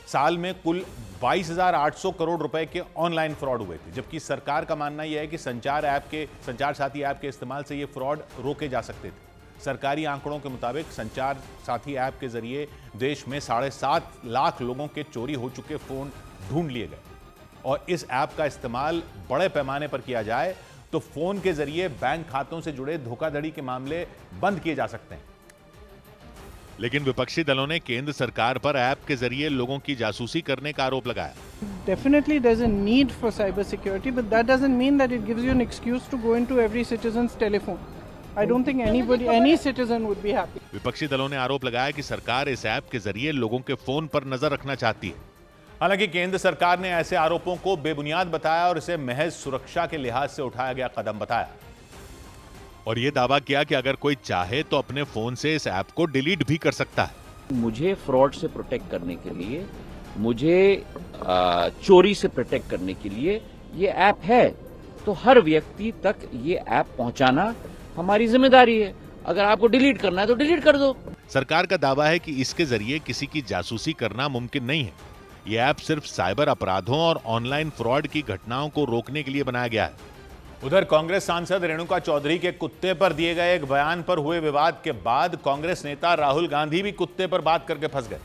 साल में कुल 22,800 करोड़ रुपए के ऑनलाइन फ्रॉड हुए थे, जबकि सरकार का मानना यह है कि संचार साथी ऐप के इस्तेमाल से ये फ्रॉड रोके जा सकते थे। सरकारी आंकड़ों के मुताबिक संचार साथी ऐप के जरिए देश में 7.5 लाख लोगों के चोरी हो चुके फोन ढूंढ लिए गए और इस ऐप का इस्तेमाल बड़े पैमाने पर किया जाए तो फोन के जरिए बैंक खातों से जुड़े धोखाधड़ी के मामले बंद किए जा सकते हैं। लेकिन विपक्षी दलों ने केंद्र सरकार पर ऐप के जरिए लोगों की जासूसी करने का आरोप लगाया। Definitely there's a need for cyber security, but that doesn't mean that it gives you an excuse to go into every citizen's telephone. I don't think any citizen would be happy. विपक्षी दलों ने आरोप लगाया कि सरकार इस app के जरिए लोगों के फोन पर नजर रखना चाहती है। हालांकि केंद्र सरकार ने ऐसे आरोपों को बेबुनियाद बताया और इसे महज सुरक्षा के लिहाज से उठाया गया कदम बताया और यह दावा किया कि अगर कोई चाहे तो अपने फोन से इस ऐप को डिलीट भी कर सकता है। मुझे फ्रॉड से प्रोटेक्ट करने के लिए, मुझे चोरी से प्रोटेक्ट करने के लिए ये ऐप है, तो हर व्यक्ति तक ये ऐप पहुंचाना हमारी जिम्मेदारी है। अगर आपको डिलीट करना है तो डिलीट कर दो। सरकार का दावा है कि इसके जरिए किसी की जासूसी करना मुमकिन नहीं है। यह ऐप सिर्फ साइबर अपराधों और ऑनलाइन फ्रॉड की घटनाओं को रोकने के लिए बनाया गया है। उधर कांग्रेस सांसद रेणुका चौधरी के कुत्ते पर दिए गए एक बयान पर हुए विवाद के बाद कांग्रेस नेता राहुल गांधी भी कुत्ते पर बात करके फंस गए।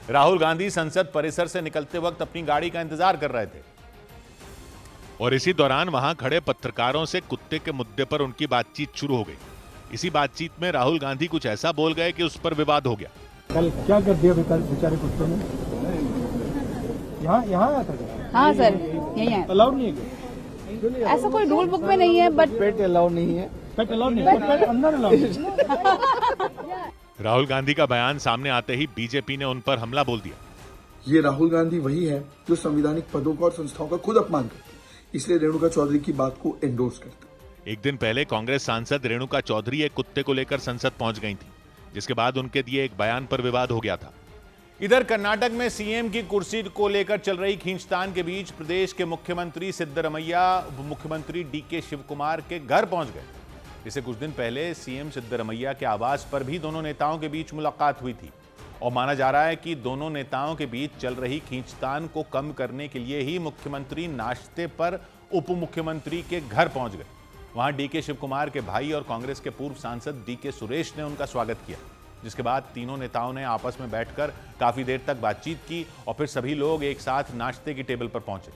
राहुल गांधी संसद परिसर से निकलते वक्त अपनी गाड़ी का इंतजार कर रहे थे और इसी दौरान वहां खड़े पत्रकारों से कुत्ते के मुद्दे पर उनकी बातचीत शुरू हो गई। इसी बातचीत में राहुल गांधी कुछ ऐसा बोल गए कि उस पर विवाद हो गया। कल क्या कर दिया बेचारे कुत्ते ने? यहाँ आया था क्या? हाँ सर, यही है। अलाउड नहीं है? ऐसा कोई रूल बुक में नहीं है, बट पेट अलाउड नहीं है। पेट अलाउड नहीं है, पेट अंदर अलाउड है। राहुल गांधी का बयान सामने आते ही बीजेपी ने उन पर हमला बोल दिया। ये राहुल गांधी वही है जो संवैधानिक पदों का और संस्थाओं का खुद अपमान करते, इसलिए रेणुका चौधरी की बात को एंडोर्स करते। एक दिन पहले कांग्रेस सांसद रेणुका चौधरी एक कुत्ते को लेकर संसद पहुंच गई थी, जिसके बाद उनके दिए एक बयान पर विवाद हो गया था। इधर कर्नाटक में सीएम की कुर्सी को लेकर चल रही खींचतान के बीच प्रदेश के मुख्यमंत्री सिद्धरमैया उप मुख्यमंत्री डीके शिवकुमार के घर पहुंच गए। इससे कुछ दिन पहले सीएम सिद्धरमैया के आवास पर भी दोनों नेताओं के बीच मुलाकात हुई थी और माना जा रहा है कि दोनों नेताओं के बीच चल रही खींचतान को कम करने के लिए ही मुख्यमंत्री नाश्ते पर उप मुख्यमंत्री के घर पहुंच गए। वहां डीके शिवकुमार के भाई और कांग्रेस के पूर्व सांसद डीके सुरेश ने उनका स्वागत किया, जिसके बाद तीनों नेताओं ने आपस में बैठकर काफी देर तक बातचीत की और फिर सभी लोग एक साथ नाश्ते की टेबल पर पहुंचे।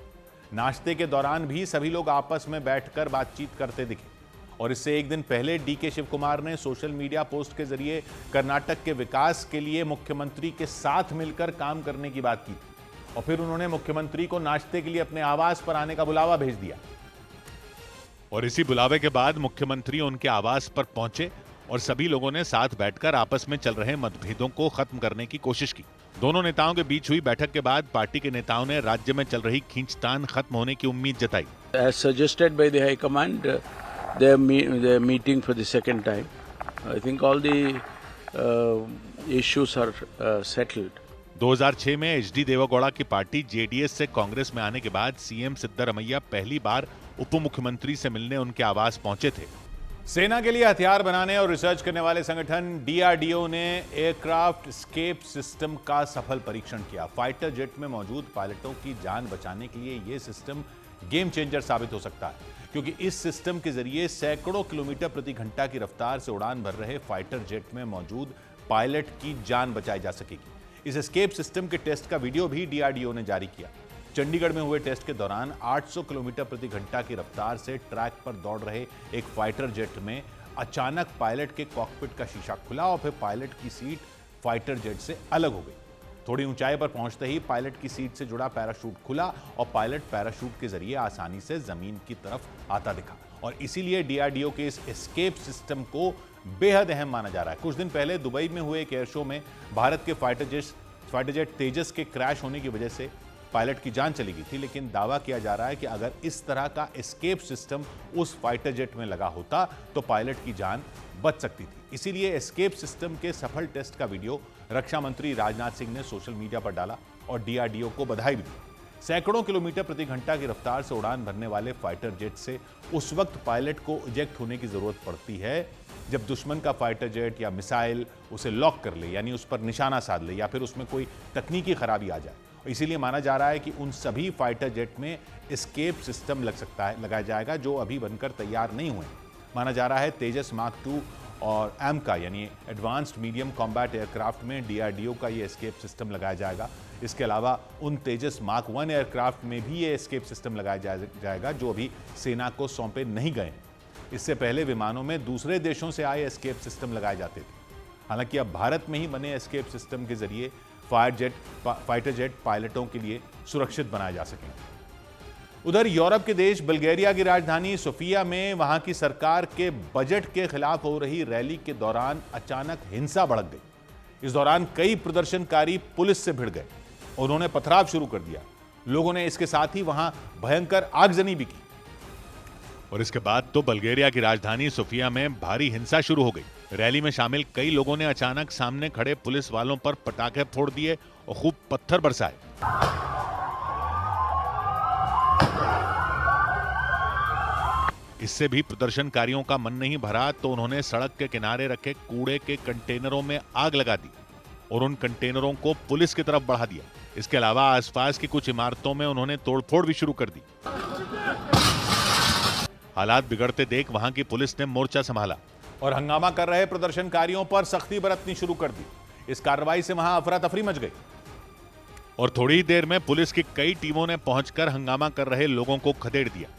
नाश्ते के दौरान भी सभी लोग आपस में बैठकर बातचीत करते दिखे और इससे एक दिन पहले डीके शिवकुमार ने सोशल मीडिया पोस्ट के जरिए कर्नाटक के विकास के लिए मुख्यमंत्री के साथ मिलकर काम करने की बात की थी और फिर उन्होंने मुख्यमंत्री को नाश्ते के लिए अपने आवास पर आने का बुलावा भेज दिया। और इसी बुलावे के बाद मुख्यमंत्री उनके आवास पर पहुंचे और सभी लोगों ने साथ बैठकर आपस में चल रहे मतभेदों को खत्म करने की कोशिश की। दोनों नेताओं के बीच हुई बैठक के बाद पार्टी के नेताओं ने राज्य में चल रही खींचतान खत्म होने की उम्मीद जताई। As suggested by the High Command, they are meeting for the second time. I think all the issues are settled. 2006 में एचडी देवेगौड़ा की पार्टी जेडीएस से कांग्रेस में आने के बाद सीएम सिद्धरमैया पहली बार उप मुख्यमंत्री से मिलने उनके आवास पहुंचे थे। सेना के लिए हथियार बनाने और रिसर्च करने वाले संगठन डीआरडीओ ने एयरक्राफ्ट एस्केप सिस्टम का सफल परीक्षण किया। फाइटर जेट में मौजूद पायलटों की जान बचाने के लिए यह सिस्टम गेम चेंजर साबित हो सकता है, क्योंकि इस सिस्टम के जरिए सैकड़ों किलोमीटर प्रति घंटा की रफ्तार से उड़ान भर रहे फाइटर जेट में मौजूद पायलट की जान बचाई जा सकेगी। इस एस्केप सिस्टम के टेस्ट का वीडियो भी डीआरडीओ ने जारी किया। चंडीगढ़ में हुए टेस्ट के दौरान 800 किलोमीटर प्रति घंटा की रफ्तार से ट्रैक पर दौड़ रहे एक फाइटर जेट में अचानक पायलट के कॉकपिट का शीशा खुला और फिर पायलट की सीट फाइटर जेट से अलग हो गई। थोड़ी ऊंचाई पर पहुंचते ही पायलट की सीट से जुड़ा पैराशूट खुला और पायलट पैराशूट के जरिए आसानी से जमीन की तरफ आता दिखा और इसीलिए डीआरडीओ के इस एस्केप सिस्टम को बेहद अहम माना जा रहा है। कुछ दिन पहले दुबई में हुए एक एयर शो में भारत के फाइटर जेट तेजस के क्रैश होने की वजह से पायलट की जान चली गई थी, लेकिन दावा किया जा रहा है कि अगर इस तरह का एस्केप सिस्टम उस फाइटर जेट में लगा होता तो पायलट की जान बच सकती थी। इसीलिए एस्केप सिस्टम के सफल टेस्ट का वीडियो रक्षा मंत्री राजनाथ सिंह ने सोशल मीडिया पर डाला और डीआरडीओ को बधाई भी दी। सैकड़ों किलोमीटर प्रति घंटा की रफ्तार से उड़ान भरने वाले फाइटर जेट से उस वक्त पायलट को इजेक्ट होने की जरूरत पड़ती है जब दुश्मन का फाइटर जेट या मिसाइल उसे लॉक कर ले, यानी उस पर निशाना साध ले या फिर उसमें कोई तकनीकी खराबी आ जाए। इसीलिए माना जा रहा है कि उन सभी फाइटर जेट में एस्केप सिस्टम लगाया जाएगा जो अभी बनकर तैयार नहीं हुए। माना जा रहा है तेजस मार्क 2 और एमका यानी एडवांस्ड मीडियम कॉम्बैट एयरक्राफ्ट में डीआरडीओ का ये एस्केप सिस्टम लगाया जाएगा। इसके अलावा उन तेजस मार्क 1 एयरक्राफ्ट में भी ये एस्केप सिस्टम लगाया जाएगा जो अभी सेना को सौंपे नहीं गए हैं। इससे पहले विमानों में दूसरे देशों से आए एस्केप सिस्टम लगाए जाते थे। हालांकि अब भारत में ही बने एस्केप सिस्टम के जरिए फाइटर जेट पायलटों के लिए सुरक्षित बनाए जा सकेंगे। उधर यूरोप के देश बल्गेरिया की राजधानी सोफिया में वहां की सरकार के बजट के खिलाफ हो रही रैली के दौरान अचानक हिंसा भड़क गई। इस दौरान कई प्रदर्शनकारी पुलिस से भिड़ गए, उन्होंने पथराव शुरू कर दिया। लोगों ने इसके साथ ही वहां भयंकर आगजनी भी की और इसके बाद तो बल्गेरिया की राजधानी सोफिया में भारी हिंसा शुरू हो गई। रैली में शामिल कई लोगों ने अचानक सामने खड़े पुलिस वालों पर पटाखे फोड़ दिए और खूब पत्थर बरसाए। इससे भी प्रदर्शनकारियों का मन नहीं भरा तो उन्होंने सड़क के किनारे रखे कूड़े के कंटेनरों में आग लगा दी और उन कंटेनरों को पुलिस की तरफ बढ़ा दिया। इसके अलावा आसपास की कुछ इमारतों में उन्होंने तोड़फोड़ भी शुरू कर दी। हालात बिगड़ते देख वहां की पुलिस ने मोर्चा संभाला और हंगामा कर रहे प्रदर्शनकारियों पर सख्ती बरतनी शुरू कर दी। इस कार्रवाई से वहां अफरा तफरी मच गई और थोड़ी ही देर में पुलिस की कई टीमों ने पहुंचकर हंगामा कर रहे लोगों को खदेड़ दिया।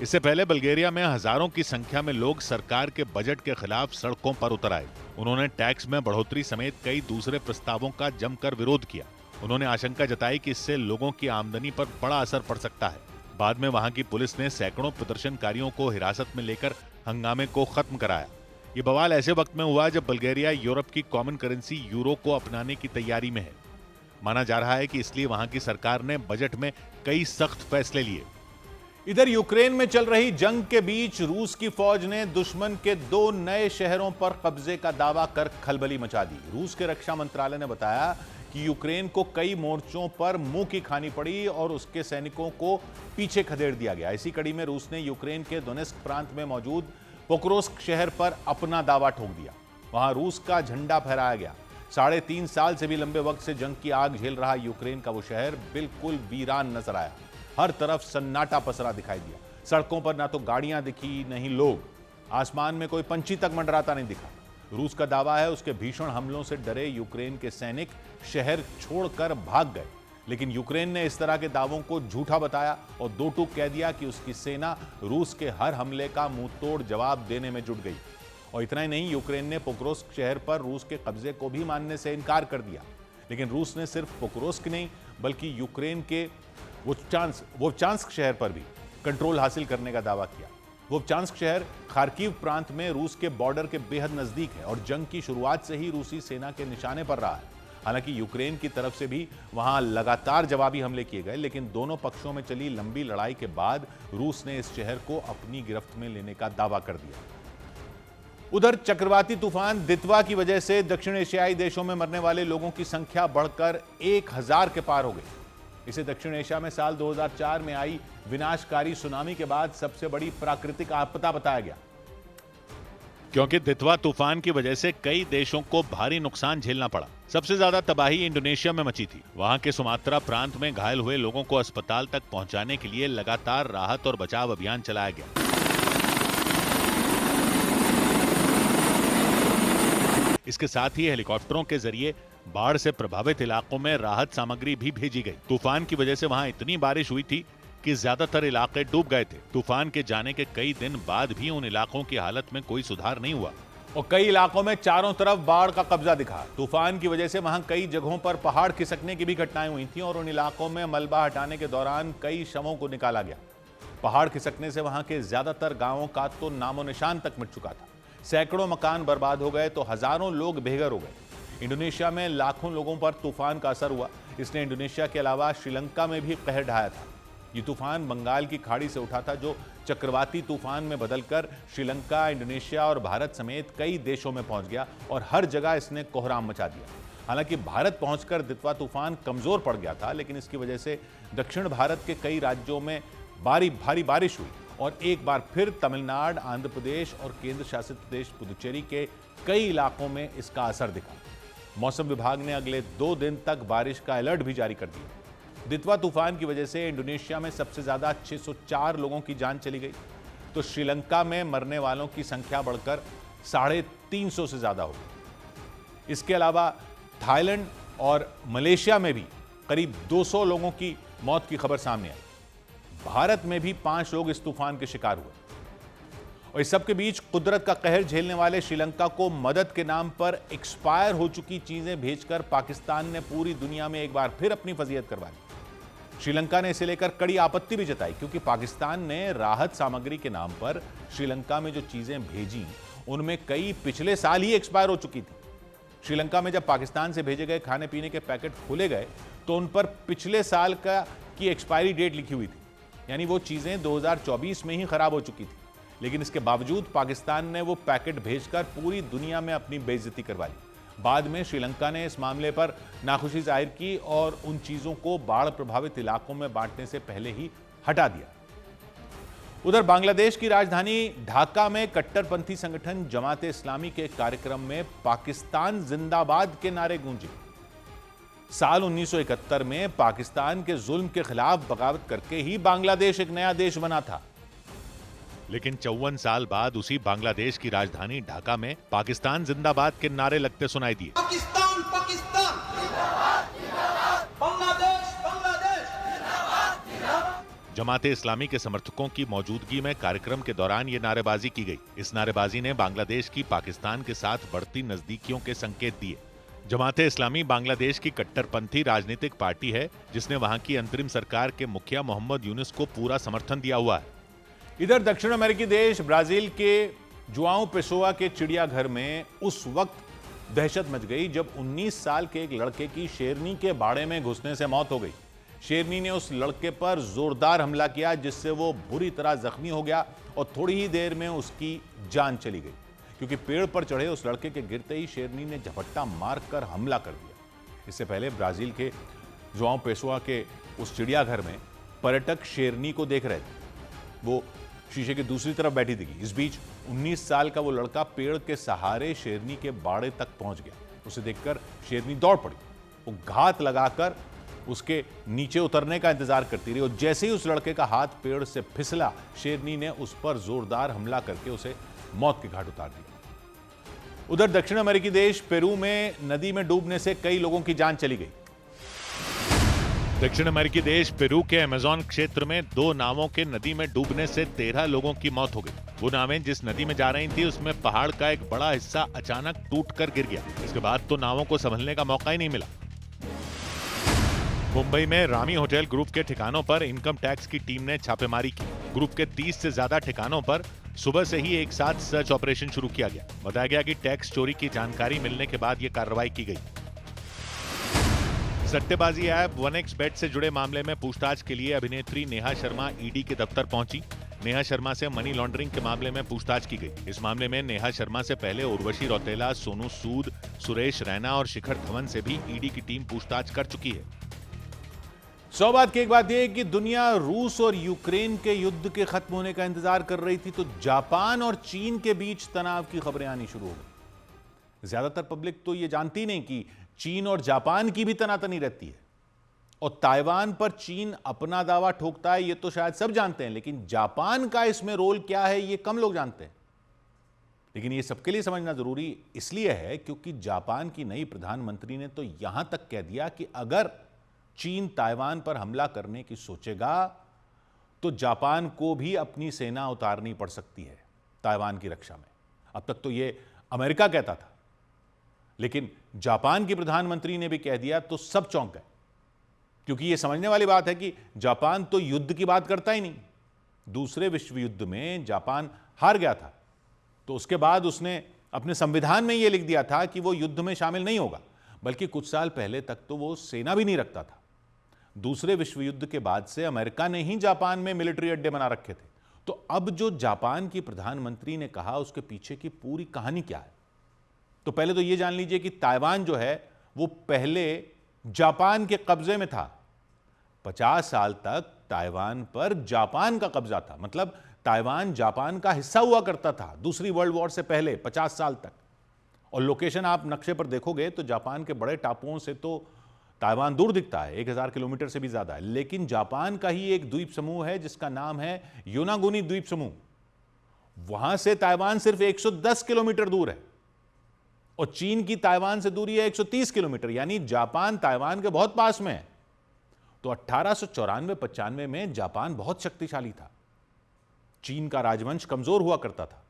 इससे पहले बल्गेरिया में हजारों की संख्या में लोग सरकार के बजट के खिलाफ सड़कों पर उतर आए। उन्होंने टैक्स में बढ़ोतरी समेत कई दूसरे प्रस्तावों का जमकर विरोध किया। उन्होंने आशंका जताई कि इससे लोगों की आमदनी पर बड़ा असर पड़ सकता है। बाद में वहां की पुलिस ने सैकड़ों प्रदर्शनकारियों को हिरासत में लेकर हंगामे को खत्म कराया। ये बवाल ऐसे वक्त में हुआ जब बल्गेरिया यूरोप की कॉमन करेंसी यूरो को अपनाने की तैयारी में है। माना जा रहा है कि इसलिए वहां की सरकार ने बजट में कई सख्त फैसले लिए। इधर यूक्रेन में चल रही जंग के बीच रूस की फौज ने दुश्मन के 2 नए शहरों पर कब्जे का दावा कर खलबली मचा दी। रूस के रक्षा मंत्रालय ने बताया कि यूक्रेन को कई मोर्चों पर मुंह की खानी पड़ी और उसके सैनिकों को पीछे खदेड़ दिया गया। इसी कड़ी में रूस ने यूक्रेन के दोनेत्स्क प्रांत में मौजूद पोक्रोस्क शहर पर अपना दावा ठोक दिया। वहां रूस का झंडा फहराया गया। 3.5 साल से भी लंबे वक्त से जंग की आग झेल रहा यूक्रेन का वो शहर बिल्कुल वीरान नजर आया। हर तरफ सन्नाटा पसरा दिखाई दिया। सड़कों पर ना तो गाड़ियां दिखी, न ही लोग। आसमान में कोई पंछी तक मंडराता नहीं दिखा। रूस का दावा है उसके भीषण हमलों से डरे यूक्रेन के सैनिक शहर छोड़कर भाग गए, लेकिन यूक्रेन ने इस तरह के दावों को झूठा बताया और दो टूक कह दिया कि उसकी सेना रूस के हर हमले का मुंहतोड़ जवाब देने में जुट गई। और इतना ही नहीं, यूक्रेन ने पोक्रोस्क शहर पर रूस के कब्जे को भी मानने से इनकार कर दिया। लेकिन रूस ने सिर्फ पोक्रोस्क नहीं बल्कि यूक्रेन के वोवचांस्क शहर पर भी कंट्रोल हासिल करने का दावा किया। वोवचांस्क शहर खार्किव प्रांत में रूस के बॉर्डर के बेहद नजदीक है और जंग की शुरुआत से ही रूसी सेना के निशाने पर रहा है। हालांकि यूक्रेन की तरफ से भी वहां लगातार जवाबी हमले किए गए, लेकिन दोनों पक्षों में चली लंबी लड़ाई के बाद रूस ने इस शहर को अपनी गिरफ्त में लेने का दावा कर दिया। उधर चक्रवाती तूफान दितवा की वजह से दक्षिण एशियाई देशों में मरने वाले लोगों की संख्या बढ़कर 1000 के पार हो गई। इसे दक्षिण एशिया में साल 2004 में आई विनाशकारी सुनामी के बाद सबसे बड़ी प्राकृतिक आपदा बताया गया, क्योंकि दितवा तूफान की वजह से कई देशों को भारी नुकसान झेलना पड़ा। सबसे ज्यादा तबाही इंडोनेशिया में मची थी। वहां के सुमात्रा प्रांत में घायल हुए लोगों को अस्पताल तक पहुंचाने के लिए लगातार राहत और बचाव अभियान चलाया गया। इसके साथ ही हेलीकॉप्टरों के जरिए बाढ़ से प्रभावित इलाकों में राहत सामग्री भी भेजी गई। तूफान की वजह से वहां इतनी बारिश हुई थी कि ज्यादातर इलाके डूब गए थे। तूफान के जाने के कई दिन बाद भी उन इलाकों की हालत में कोई सुधार नहीं हुआ और कई इलाकों में चारों तरफ बाढ़ का कब्जा दिखा। तूफान की वजह से वहां कई जगहों पर पहाड़ खिसकने की भी घटनाएं हुई थी और उन इलाकों में मलबा हटाने के दौरान कई शवों को निकाला गया। पहाड़ खिसकने से वहां के ज्यादातर गांवों का तो नामो निशान तक मिट चुका था। सैकड़ों मकान बर्बाद हो गए तो हजारों लोग बेघर हो गए। इंडोनेशिया में लाखों लोगों पर तूफान का असर हुआ। इसने इंडोनेशिया के अलावा श्रीलंका में भी कहर ढाया था। ये तूफान बंगाल की खाड़ी से उठा था, जो चक्रवाती तूफान में बदलकर श्रीलंका, इंडोनेशिया और भारत समेत कई देशों में पहुंच गया और हर जगह इसने कोहराम मचा दिया। हालांकि भारत पहुंचकर दितवा तूफान कमजोर पड़ गया था, लेकिन इसकी वजह से दक्षिण भारत के कई राज्यों में भारी बारिश हुई और एक बार फिर तमिलनाडु, आंध्र प्रदेश और केंद्र शासित प्रदेश पुदुचेरी के कई इलाकों में इसका असर दिखा। मौसम विभाग ने अगले 2 दिन तक बारिश का अलर्ट भी जारी कर दिया। दितवा तूफान की वजह से इंडोनेशिया में सबसे ज्यादा 604 लोगों की जान चली गई, तो श्रीलंका में मरने वालों की संख्या बढ़कर 350 से ज्यादा हो गई। इसके अलावा थाईलैंड और मलेशिया में भी करीब 200 लोगों की मौत की खबर सामने आई। भारत में भी 5 लोग इस तूफान के शिकार हुए और इस सबके बीच कुदरत का कहर झेलने वाले श्रीलंका को मदद के नाम पर एक्सपायर हो चुकी चीजें भेजकर पाकिस्तान ने पूरी दुनिया में एक बार फिर अपनी फजीहत करवा ली। श्रीलंका ने इसे लेकर कड़ी आपत्ति भी जताई, क्योंकि पाकिस्तान ने राहत सामग्री के नाम पर श्रीलंका में जो चीजें भेजी उनमें कई पिछले साल ही एक्सपायर हो चुकी थी। श्रीलंका में जब पाकिस्तान से भेजे गए खाने पीने के पैकेट खोले गए तो उन पर पिछले साल की एक्सपायरी डेट लिखी हुई थी, यानी वो चीजें 2024 में ही खराब हो चुकी थी। लेकिन इसके बावजूद पाकिस्तान ने वो पैकेट भेजकर पूरी दुनिया में अपनी बेइज्जती करवा ली। बाद में श्रीलंका ने इस मामले पर नाखुशी जाहिर की और उन चीजों को बाढ़ प्रभावित इलाकों में बांटने से पहले ही हटा दिया। उधर बांग्लादेश की राजधानी ढाका में कट्टरपंथी संगठन जमात इस्लामी के कार्यक्रम में पाकिस्तान जिंदाबाद के नारे गूंजे। साल 1971 में पाकिस्तान के जुल्म के खिलाफ बगावत करके ही बांग्लादेश एक नया देश बना था, लेकिन 54 साल बाद उसी बांग्लादेश की राजधानी ढाका में पाकिस्तान जिंदाबाद के नारे लगते सुनाई दिए। पाकिस्तान पाकिस्तान बांग्लादेश बांग्लादेश। जमाते इस्लामी के समर्थकों की मौजूदगी में कार्यक्रम के दौरान ये नारेबाजी की गई। इस नारेबाजी ने बांग्लादेश की पाकिस्तान के साथ बढ़ती नजदीकियों के संकेत दिए। जमाते इस्लामी बांग्लादेश की कट्टरपंथी राजनीतिक पार्टी है, जिसने वहां की अंतरिम सरकार के मुखिया मोहम्मद यूनुस को पूरा समर्थन दिया हुआ है। इधर दक्षिण अमेरिकी देश ब्राजील के जुआओ पेसोआ के चिड़ियाघर में उस वक्त दहशत मच गई जब 19 साल के एक लड़के की शेरनी के बाड़े में घुसने से मौत हो गई। शेरनी ने उस लड़के पर जोरदार हमला किया, जिससे वो बुरी तरह जख्मी हो गया और थोड़ी ही देर में उसकी जान चली गई, क्योंकि पेड़ पर चढ़े उस लड़के के गिरते ही शेरनी ने झपट्टा मारकर हमला कर दिया। इससे पहले ब्राजील के जुआओ पेसोआ के उस चिड़ियाघर में पर्यटक शेरनी को देख रहे थे। वो शीशे की दूसरी तरफ बैठी थी। इस बीच 19 साल का वो लड़का पेड़ के सहारे शेरनी के बाड़े तक पहुंच गया। उसे देखकर शेरनी दौड़ पड़ी। वो घात लगाकर उसके नीचे उतरने का इंतजार करती रही और जैसे ही उस लड़के का हाथ पेड़ से फिसला, शेरनी ने उस पर जोरदार हमला करके उसे मौत के घाट उतार दिया। उधर दक्षिण अमेरिकी देश पेरू में नदी में डूबने से कई लोगों की जान चली गई। दक्षिण अमेरिकी देश पेरू के अमेज़न क्षेत्र में 2 नावों के नदी में डूबने से 13 लोगों की मौत हो गई। वो नावें जिस नदी में जा रही थी उसमें पहाड़ का एक बड़ा हिस्सा अचानक टूटकर गिर गया। इसके बाद तो नावों को संभलने का मौका ही नहीं मिला। मुंबई में रामी होटल ग्रुप के ठिकानों पर इनकम टैक्स की टीम ने छापेमारी की। ग्रुप के 30 से ज्यादा ठिकानों पर सुबह से ही एक साथ सर्च ऑपरेशन शुरू किया गया। बताया गया कि टैक्स चोरी की जानकारी मिलने के बाद यह कार्रवाई की गई। सट्टेबाजी ऐप 1xBet से जुड़े मामले में पूछताछ के लिए अभिनेत्री नेहा शर्मा ईडी के दफ्तर पहुंची। नेहा शर्मा से मनी लॉन्ड्रिंग के मामले में पूछताछ की गई। इस मामले में नेहा शर्मा से पहले उर्वशी रौतेला, सोनू सूद, सुरेश रैना और शिखर धवन से भी ईडी की टीम पूछताछ कर चुकी है। 100 बात की एक बात यह है कि दुनिया रूस और यूक्रेन के युद्ध के खत्म होने का इंतजार कर रही थी, तो जापान और चीन के बीच तनाव की खबरें आनी शुरू हो गई। ज्यादातर पब्लिक तो यह जानती नहीं कि चीन और जापान की भी तनातनी रहती है, और ताइवान पर चीन अपना दावा ठोकता है, यह तो शायद सब जानते हैं, लेकिन जापान का इसमें रोल क्या है यह कम लोग जानते हैं। लेकिन यह सबके लिए समझना जरूरी इसलिए है क्योंकि जापान की नई प्रधानमंत्री ने तो यहां तक कह दिया कि अगर चीन ताइवान पर हमला करने की सोचेगा तो जापान को भी अपनी सेना उतारनी पड़ सकती है ताइवान की रक्षा में। अब तक तो यह अमेरिका कहता था, लेकिन जापान की प्रधानमंत्री ने भी कह दिया तो सब चौंक गए, क्योंकि यह समझने वाली बात है कि जापान तो युद्ध की बात करता ही नहीं। दूसरे विश्व युद्ध में जापान हार गया था, तो उसके बाद उसने अपने संविधान में यह लिख दिया था कि वो युद्ध में शामिल नहीं होगा, बल्कि कुछ साल पहले तक तो वो सेना भी नहीं रखता था। दूसरे विश्व युद्ध के बाद से अमेरिका ने ही जापान में मिलिट्री अड्डे बना रखे थे। तो अब जो जापान की प्रधानमंत्री ने कहा, उसके पीछे की पूरी कहानी क्या है? तो पहले तो यह जान लीजिए कि ताइवान जो है वो पहले जापान के कब्जे में था। 50 साल तक ताइवान पर जापान का कब्जा था, मतलब ताइवान जापान का हिस्सा हुआ करता था दूसरी वर्ल्ड वॉर से पहले 50 साल तक। और लोकेशन आप नक्शे पर देखोगे तो जापान के बड़े टापुओं से तो ताइवान दूर दिखता है, 1000 किलोमीटर से भी ज्यादा है, लेकिन जापान का ही एक द्वीप समूह है जिसका नाम है योनागुनी द्वीप समूह। वहां से ताइवान सिर्फ 110 किलोमीटर दूर है, और चीन की ताइवान से दूरी है 130 किलोमीटर, यानी जापान ताइवान के बहुत पास में है। तो 1894-95 में जापान बहुत शक्तिशाली था। चीन का राजवंश कमजोर हुआ करता था।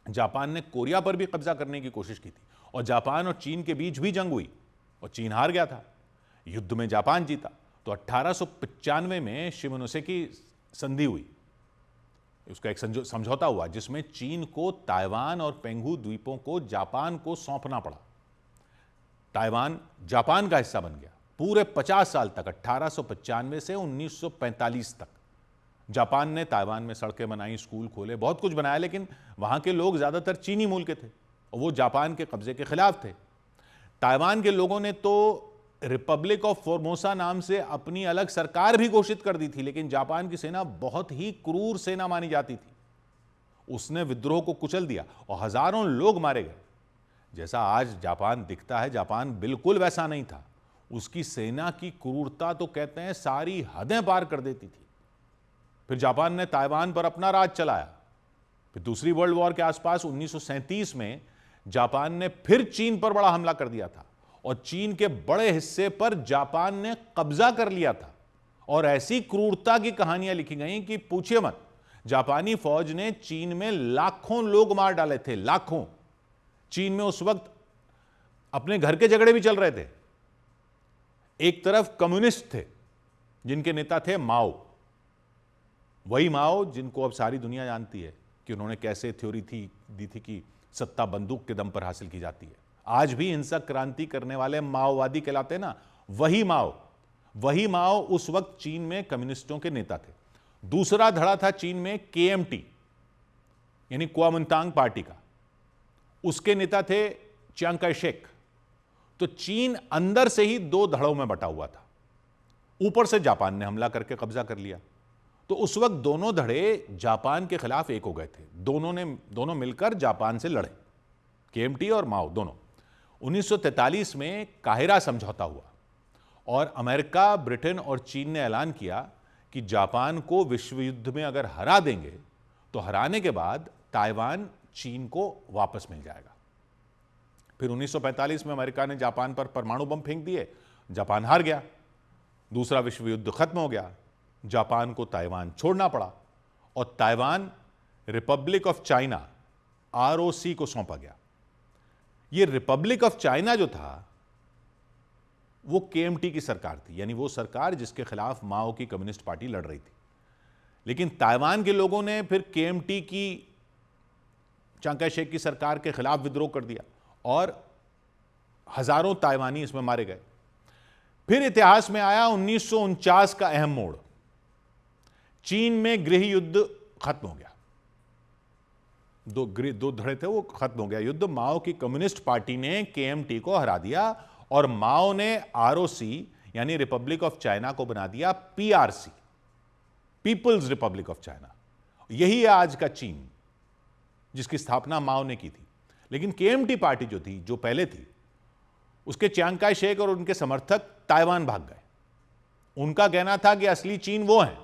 जापान ने कोरिया पर भी कब्जा करने की कोशिश की थी, और जापान और चीन के बीच भी जंग हुई और चीन हार गया था। युद्ध में जापान जीता। तो 1895 में शिमोनोसेकी संधि हुई, उसका एक समझौता हुआ जिसमें चीन को ताइवान और पेंगू द्वीपों को जापान को सौंपना पड़ा। ताइवान जापान का हिस्सा बन गया। पूरे 50 साल तक, 1895 से 1945 तक जापान ने ताइवान में सड़कें बनाई, स्कूल खोले, बहुत कुछ बनाया, लेकिन वहां के लोग ज्यादातर चीनी मूल के थे और वो जापान के कब्जे के खिलाफ थे। ताइवान के लोगों ने तो रिपब्लिक ऑफ फॉर्मोसा नाम से अपनी अलग सरकार भी घोषित कर दी थी, लेकिन जापान की सेना बहुत ही क्रूर सेना मानी जाती थी। उसने विद्रोह को कुचल दिया और हजारों लोग मारे गए। जैसा आज जापान दिखता है, जापान बिल्कुल वैसा नहीं था। उसकी सेना की क्रूरता तो कहते हैं सारी हदें पार कर देती थी। फिर जापान ने ताइवान पर अपना राज चलाया। फिर दूसरी वर्ल्ड वॉर के आसपास 1937 में जापान ने फिर चीन पर बड़ा हमला कर दिया था, और चीन के बड़े हिस्से पर जापान ने कब्जा कर लिया था। और ऐसी क्रूरता की कहानियां लिखी गई कि पूछिए मत। जापानी फौज ने चीन में लाखों लोग मार डाले थे, लाखों। चीन में उस वक्त अपने घर के झगड़े भी चल रहे थे। एक तरफ कम्युनिस्ट थे जिनके नेता थे माओ, वही माओ जिनको अब सारी दुनिया जानती है कि उन्होंने कैसे थ्योरी दी थी कि सत्ता बंदूक के दम पर हासिल की जाती है। आज भी हिंसक क्रांति करने वाले माओवादी कहलाते ना, वही माओ उस वक्त चीन में कम्युनिस्टों के नेता थे। दूसरा धड़ा था चीन में KMT यानी कुओमिंतांग पार्टी का, उसके नेता थे चियांग काई शेक। तो चीन अंदर से ही दो धड़ों में बटा हुआ था। ऊपर से जापान ने हमला करके कब्जा कर लिया। तो उस वक्त दोनों धड़े जापान के खिलाफ एक हो गए थे। दोनों मिलकर जापान से लड़े, KMT और माओ दोनों। 1943 में काहिरा समझौता हुआ और अमेरिका, ब्रिटेन और चीन ने ऐलान किया कि जापान को विश्व युद्ध में अगर हरा देंगे तो हराने के बाद ताइवान चीन को वापस मिल जाएगा। फिर 1945 में अमेरिका ने जापान पर परमाणु बम फेंक दिए, जापान हार गया, दूसरा विश्व युद्ध खत्म हो गया, जापान को ताइवान छोड़ना पड़ा और Taiwan Republic of China ROC को सौंपा गया। यह रिपब्लिक ऑफ चाइना जो था वो केएमटी की सरकार थी, यानी वो सरकार जिसके खिलाफ माओ की कम्युनिस्ट पार्टी लड़ रही थी। लेकिन ताइवान के लोगों ने फिर केएमटी की, चांग काई शेक की सरकार के खिलाफ विद्रोह कर दिया और हजारों ताइवानी इसमें मारे गए। फिर इतिहास में आया 1949 का अहम मोड़। चीन में गृह युद्ध खत्म हो गया, दो धड़े थे, वो खत्म हो गया युद्ध। माओ की कम्युनिस्ट पार्टी ने केएमटी को हरा दिया और माओ ने आरओसी यानी रिपब्लिक ऑफ चाइना को बना दिया PRC, People's Republic of China. यही है आज का चीन, जिसकी स्थापना माओ ने की थी। लेकिन केएमटी पार्टी जो थी, जो पहले थी, उसके चांग काई शेक और उनके समर्थक ताइवान भाग गए। उनका कहना था कि असली चीन वो है।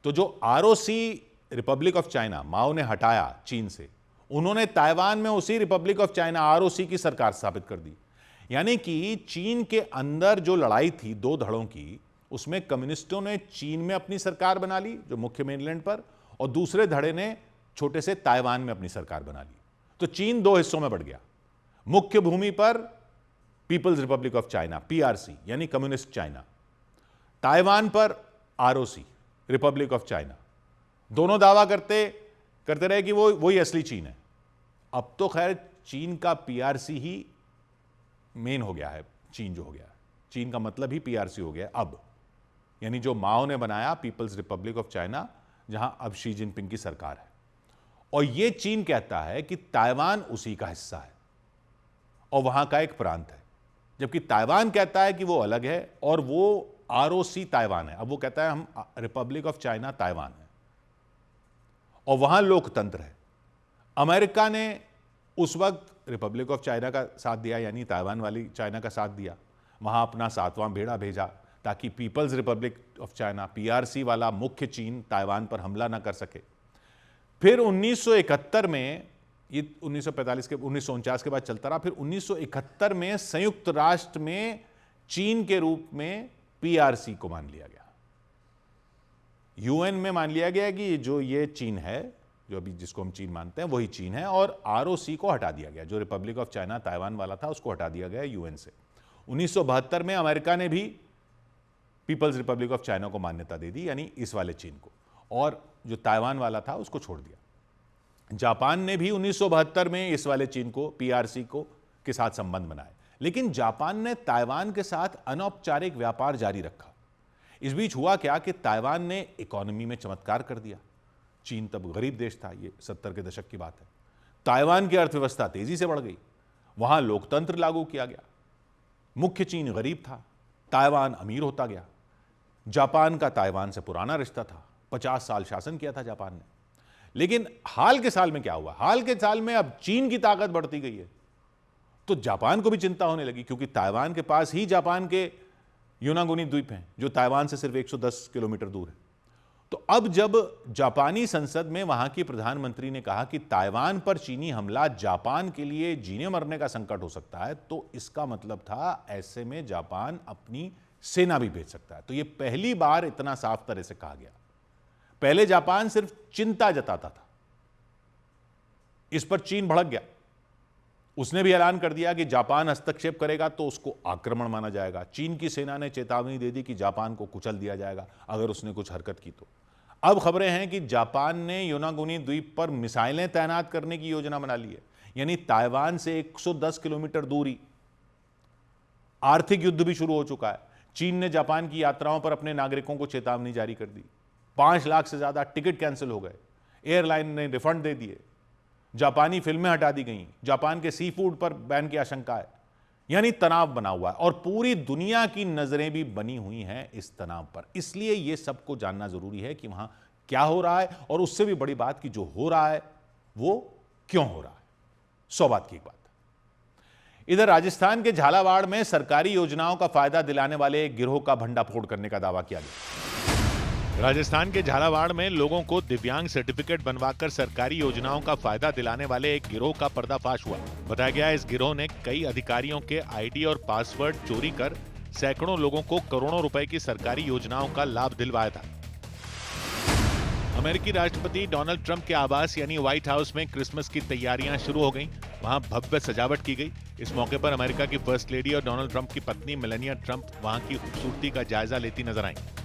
तो जो आरओसी रिपब्लिक ऑफ चाइना माओ ने हटाया चीन से, उन्होंने ताइवान में उसी रिपब्लिक ऑफ चाइना आरओसी की सरकार स्थापित कर दी। यानी कि चीन के अंदर जो लड़ाई थी दो धड़ों की, उसमें कम्युनिस्टों ने चीन में अपनी सरकार बना ली जो मुख्य मेनलैंड पर, और दूसरे धड़े ने छोटे से ताइवान में अपनी सरकार बना ली। तो चीन दो हिस्सों में बढ़ गया। मुख्य भूमि पर people's Republic of China PRC यानी कम्युनिस्ट चाइना, ताइवान पर आरओसी रिपब्लिक ऑफ चाइना। दोनों दावा करते रहे कि वो वही असली चीन है। अब तो खैर चीन का पीआरसी ही मेन हो गया है। चीन जो हो गया है, चीन का मतलब ही पीआरसी हो गया अब, यानी जो माओ ने बनाया पीपल्स रिपब्लिक ऑफ चाइना, जहां अब शी जिनपिंग की सरकार है। और यह चीन कहता है कि ताइवान उसी का हिस्सा है और वहां का एक प्रांत है, जबकि ताइवान कहता है कि वो अलग है और वो आरओसी ताइवान है। अब वो कहता है हम रिपब्लिक ऑफ चाइना ताइवान है और वहां लोकतंत्र है। अमेरिका ने उस वक्त रिपब्लिक ऑफ चाइना का साथ दिया, यानी ताइवान वाली चाइना का साथ दिया। वहां अपना 7वां बेड़ा भेजा ताकि people's Republic of China PRC वाला मुख्य चीन ताइवान पर हमला ना कर सके। फिर 1971 में, ये 1949 के बाद चलता रहा। फिर 1971 में संयुक्त राष्ट्र में चीन के रूप में पीआरसी को मान लिया गया। यूएन में मान लिया गया कि जो ये चीन है, जो अभी जिसको हम चीन मानते हैं, वही चीन है। और आरओसी को हटा दिया गया, जो रिपब्लिक ऑफ चाइना ताइवान वाला था उसको हटा दिया गया यूएन से। 1972 में अमेरिका ने भी पीपल्स रिपब्लिक ऑफ चाइना को मान्यता दे दी, यानी इस वाले चीन को, और जो ताइवान वाला था उसको छोड़ दिया। जापान ने भी 1972 में इस वाले चीन को पीआरसी को के साथ संबंध बनाए। लेकिन जापान ने ताइवान के साथ अनौपचारिक व्यापार जारी रखा। इस बीच हुआ क्या कि ताइवान ने इकोनॉमी में चमत्कार कर दिया। चीन तब गरीब देश था, ये 70 के दशक की बात है। ताइवान की अर्थव्यवस्था तेजी से बढ़ गई, वहां लोकतंत्र लागू किया गया। मुख्य चीन गरीब था, ताइवान अमीर होता गया। जापान का ताइवान से पुराना रिश्ता था, 50 साल शासन किया था जापान ने। लेकिन हाल के साल में क्या हुआ? हाल के साल में अब चीन की ताकत बढ़ती गई है, तो जापान को भी चिंता होने लगी, क्योंकि ताइवान के पास ही जापान के योनागुनी द्वीप हैं, जो ताइवान से सिर्फ 110 किलोमीटर दूर है। तो अब जब जापानी संसद में वहां की प्रधानमंत्री ने कहा कि ताइवान पर चीनी हमला जापान के लिए जीने मरने का संकट हो सकता है, तो इसका मतलब था ऐसे में जापान अपनी सेना भी भेज सकता है। तो यह पहली बार इतना साफ तरह से कहा गया। पहले जापान सिर्फ चिंता जताता था, इस पर चीन भड़क गया। उसने भी ऐलान कर दिया कि जापान हस्तक्षेप करेगा तो उसको आक्रमण माना जाएगा। चीन की सेना ने चेतावनी दे दी कि जापान को कुचल दिया जाएगा अगर उसने कुछ हरकत की तो। अब खबरें हैं कि जापान ने योनागुनी द्वीप पर मिसाइलें तैनात करने की योजना बना ली है, यानी ताइवान से 110 किलोमीटर दूरी। आर्थिक युद्ध भी शुरू हो चुका है। चीन ने जापान की यात्राओं पर अपने नागरिकों को चेतावनी जारी कर दी। 5 लाख से ज्यादा टिकट कैंसिल हो गए, एयरलाइन ने रिफंड दे दिए, जापानी फिल्में हटा दी गई, जापान के सी फूड पर बैन की आशंका है। यानी तनाव बना हुआ है और पूरी दुनिया की नजरें भी बनी हुई हैं इस तनाव पर। इसलिए यह सबको जानना जरूरी है कि वहां क्या हो रहा है, और उससे भी बड़ी बात कि जो हो रहा है वो क्यों हो रहा है। 100 बात की एक बात। इधर राजस्थान के झालावाड़ में सरकारी योजनाओं का फायदा दिलाने वाले एक गिरोह का भंडाफोड़ करने का दावा किया गया। राजस्थान के झालावाड़ में लोगों को दिव्यांग सर्टिफिकेट बनवाकर सरकारी योजनाओं का फायदा दिलाने वाले एक गिरोह का पर्दाफाश हुआ। बताया गया इस गिरोह ने कई अधिकारियों के आईडी और पासवर्ड चोरी कर सैकड़ों लोगों को करोड़ों रुपए की सरकारी योजनाओं का लाभ दिलवाया था। अमेरिकी राष्ट्रपति डोनाल्ड ट्रंप के आवास यानी व्हाइट हाउस में क्रिसमस की तैयारियां शुरू हो गईं। वहां भव्य सजावट की गई। इस मौके पर अमेरिका की फर्स्ट लेडी और डोनाल्ड ट्रंप की पत्नी मेलानिया ट्रंप वहां की खूबसूरती का जायजा लेती नजर आईं।